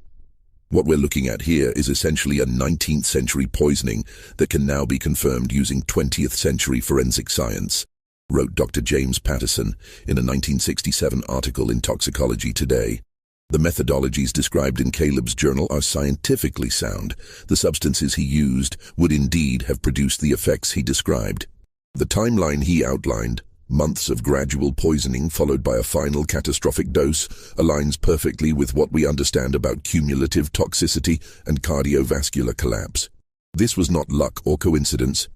Speaker 1: What we're looking at here is essentially a 19th century poisoning that can now be confirmed using 20th century forensic science, wrote Dr. James Patterson in a 1967 article in Toxicology Today. The methodologies described in Caleb's journal are scientifically sound. The substances he used would indeed have produced the effects he described. The timeline he outlined, months of gradual poisoning followed by a final catastrophic dose, aligns perfectly with what we understand about cumulative toxicity and cardiovascular collapse. This was not luck or coincidence.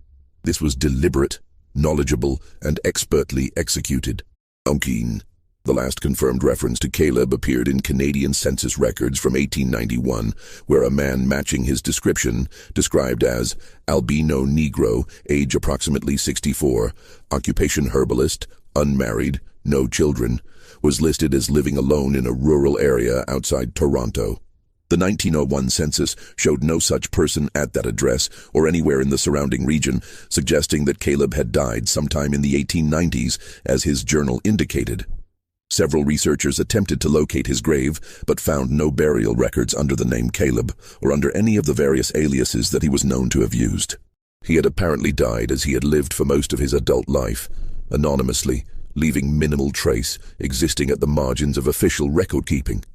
Speaker 1: This was deliberate, knowledgeable, and expertly executed. Onkeen. The last confirmed reference to Caleb appeared in Canadian census records from 1891, where a man matching his description, described as Albino Negro, age approximately 64, occupation herbalist, unmarried, no children, was listed as living alone in a rural area outside Toronto. The 1901 census showed no such person at that address or anywhere in the surrounding region, suggesting that Caleb had died sometime in the 1890s, as his journal indicated. Several researchers attempted to locate his grave, but found no burial records under the name Caleb, or under any of the various aliases that he was known to have used. He had apparently died as he had lived for most of his adult life, anonymously, leaving minimal trace existing at the margins of official record-keeping.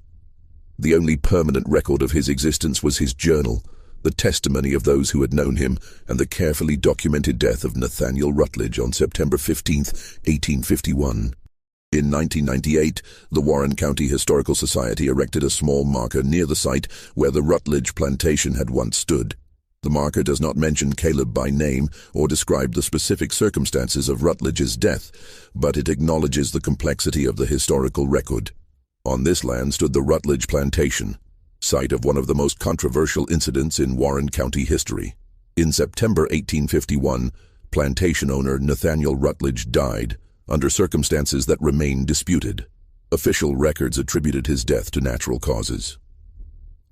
Speaker 1: The only permanent record of his existence was his journal, the testimony of those who had known him, and the carefully documented death of Nathaniel Rutledge on September 15, 1851. In 1998, the Warren County Historical Society erected a small marker near the site where the Rutledge plantation had once stood. The marker does not mention Caleb by name or describe the specific circumstances of Rutledge's death, but it acknowledges the complexity of the historical record. On this land stood the Rutledge plantation, site of one of the most controversial incidents in Warren County history. In September 1851, plantation owner Nathaniel Rutledge died, under circumstances that remain disputed. Official records attributed his death to natural causes.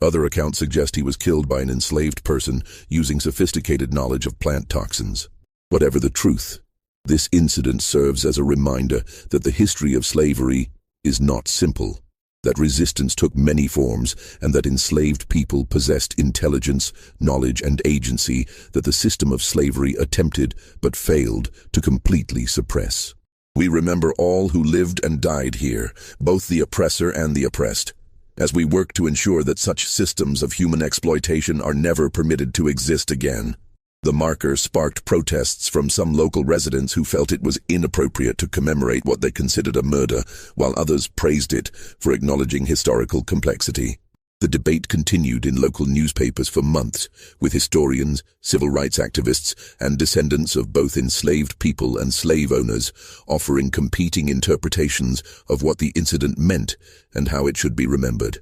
Speaker 1: Other accounts suggest he was killed by an enslaved person using sophisticated knowledge of plant toxins. Whatever the truth, this incident serves as a reminder that the history of slavery is not simple, that resistance took many forms, and that enslaved people possessed intelligence, knowledge, and agency that the system of slavery attempted but failed to completely suppress. We remember all who lived and died here, both the oppressor and the oppressed, as we work to ensure that such systems of human exploitation are never permitted to exist again. The marker sparked protests from some local residents who felt it was inappropriate to commemorate what they considered a murder, while others praised it for acknowledging historical complexity. The debate continued in local newspapers for months, with historians, civil rights activists, and descendants of both enslaved people and slave owners offering competing interpretations of what the incident meant and how it should be remembered.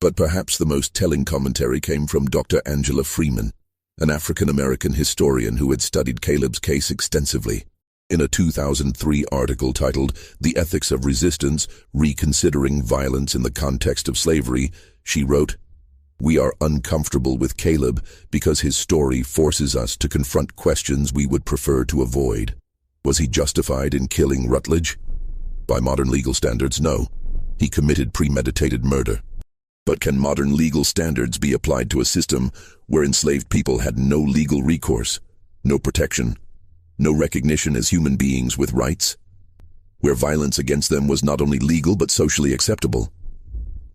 Speaker 1: But perhaps the most telling commentary came from Dr. Angela Freeman, an African-American historian who had studied Caleb's case extensively. In a 2003 article titled "The Ethics of Resistance: Reconsidering Violence in the Context of Slavery," she wrote, "We are uncomfortable with Caleb because his story forces us to confront questions we would prefer to avoid. Was he justified in killing Rutledge? By modern legal standards, no. He committed premeditated murder. But can modern legal standards be applied to a system where enslaved people had no legal recourse, no protection, no recognition as human beings with rights? Where violence against them was not only legal but socially acceptable?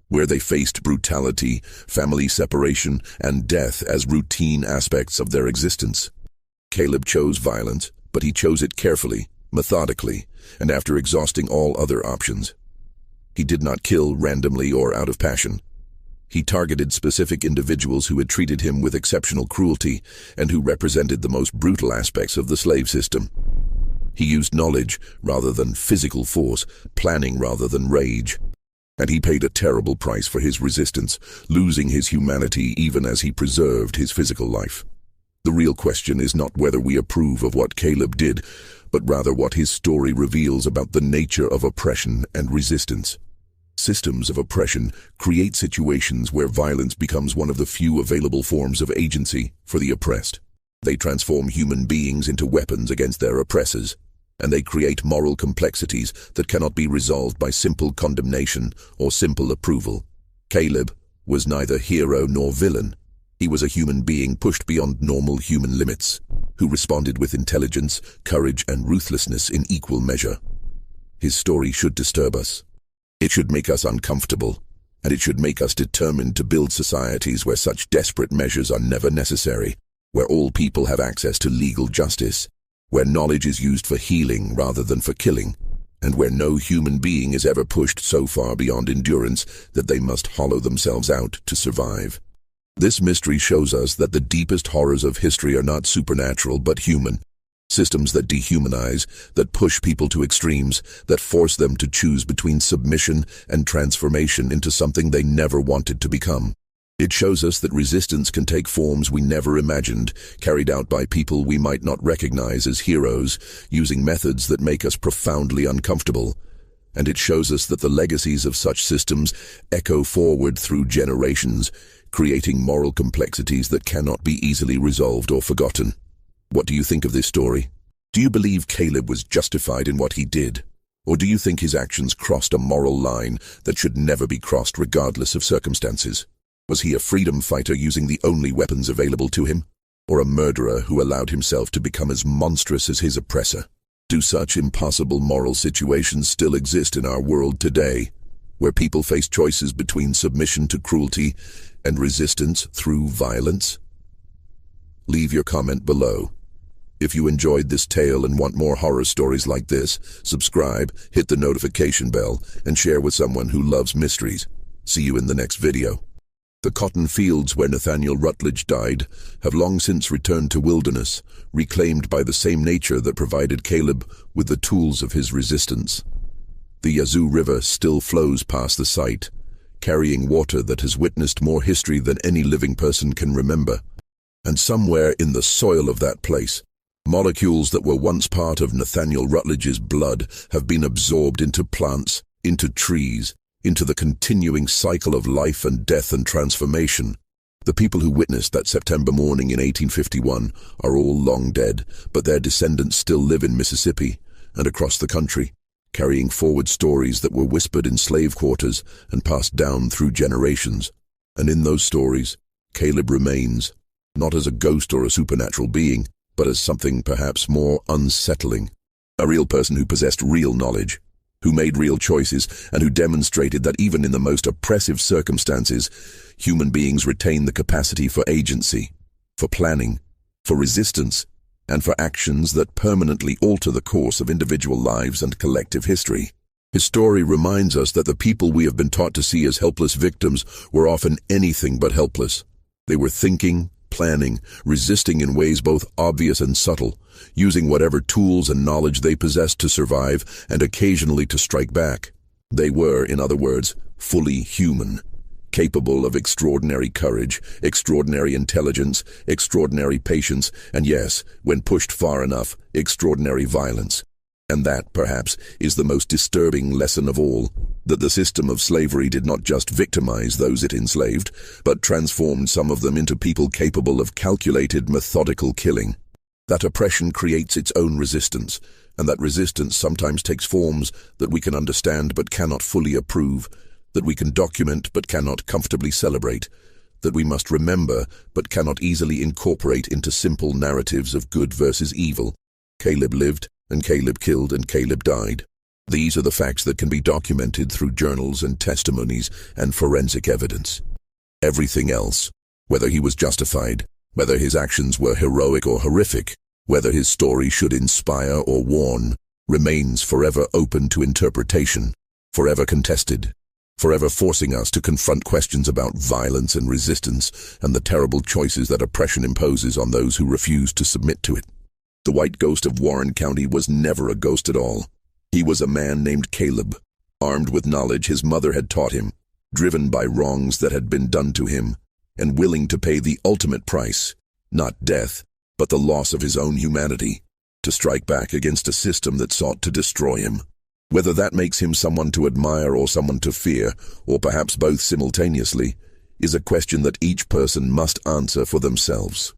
Speaker 1: Where they faced brutality, family separation, and death as routine aspects of their existence? Caleb chose violence, but he chose it carefully, methodically, and after exhausting all other options. He did not kill randomly or out of passion. He targeted specific individuals who had treated him with exceptional cruelty and who represented the most brutal aspects of the slave system. He used knowledge rather than physical force, planning rather than rage. And he paid a terrible price for his resistance, losing his humanity even as he preserved his physical life. The real question is not whether we approve of what Caleb did, but rather what his story reveals about the nature of oppression and resistance. Systems of oppression create situations where violence becomes one of the few available forms of agency for the oppressed. They transform human beings into weapons against their oppressors, and they create moral complexities that cannot be resolved by simple condemnation or simple approval. Caleb was neither hero nor villain. He was a human being pushed beyond normal human limits, who responded with intelligence, courage, and ruthlessness in equal measure. His story should disturb us. It should make us uncomfortable, and it should make us determined to build societies where such desperate measures are never necessary, where all people have access to legal justice, where knowledge is used for healing rather than for killing, and where no human being is ever pushed so far beyond endurance that they must hollow themselves out to survive. This mystery shows us that the deepest horrors of history are not supernatural but human. Systems that dehumanize, that push people to extremes, that force them to choose between submission and transformation into something they never wanted to become. It shows us that resistance can take forms we never imagined, carried out by people we might not recognize as heroes, using methods that make us profoundly uncomfortable. And it shows us that the legacies of such systems echo forward through generations, creating moral complexities that cannot be easily resolved or forgotten. What do you think of this story? Do you believe Caleb was justified in what he did? Or do you think his actions crossed a moral line that should never be crossed regardless of circumstances? Was he a freedom fighter using the only weapons available to him? Or a murderer who allowed himself to become as monstrous as his oppressor? Do such impossible moral situations still exist in our world today, where people face choices between submission to cruelty and resistance through violence? Leave your comment below. If you enjoyed this tale and want more horror stories like this, subscribe, hit the notification bell, and share with someone who loves mysteries. See you in the next video. The cotton fields where Nathaniel Rutledge died have long since returned to wilderness, reclaimed by the same nature that provided Caleb with the tools of his resistance. The Yazoo River still flows past the site, carrying water that has witnessed more history than any living person can remember. And somewhere in the soil of that place, molecules that were once part of Nathaniel Rutledge's blood have been absorbed into plants, into trees, into the continuing cycle of life and death and transformation. The people who witnessed that September morning in 1851 are all long dead, but their descendants still live in Mississippi and across the country, carrying forward stories that were whispered in slave quarters and passed down through generations. And in those stories, Caleb remains, not as a ghost or a supernatural being, but as something perhaps more unsettling. A real person who possessed real knowledge, who made real choices, and who demonstrated that even in the most oppressive circumstances, human beings retain the capacity for agency, for planning, for resistance, and for actions that permanently alter the course of individual lives and collective history. His story reminds us that the people we have been taught to see as helpless victims were often anything but helpless. They were thinking, planning, resisting in ways both obvious and subtle, using whatever tools and knowledge they possessed to survive and occasionally to strike back. They were, in other words, fully human, capable of extraordinary courage, extraordinary intelligence, extraordinary patience, and yes, when pushed far enough, extraordinary violence. And that, perhaps, is the most disturbing lesson of all, that the system of slavery did not just victimize those it enslaved, but transformed some of them into people capable of calculated, methodical killing. That oppression creates its own resistance, and that resistance sometimes takes forms that we can understand but cannot fully approve, that we can document but cannot comfortably celebrate, that we must remember but cannot easily incorporate into simple narratives of good versus evil. Caleb lived, and Caleb killed, and Caleb died. These are the facts that can be documented through journals and testimonies and forensic evidence. Everything else, whether he was justified, whether his actions were heroic or horrific, whether his story should inspire or warn, remains forever open to interpretation, forever contested, forever forcing us to confront questions about violence and resistance and the terrible choices that oppression imposes on those who refuse to submit to it. The white ghost of Warren County was never a ghost at all. He was a man named Caleb, armed with knowledge his mother had taught him, driven by wrongs that had been done to him, and willing to pay the ultimate price, not death, but the loss of his own humanity, to strike back against a system that sought to destroy him. Whether that makes him someone to admire or someone to fear, or perhaps both simultaneously, is a question that each person must answer for themselves.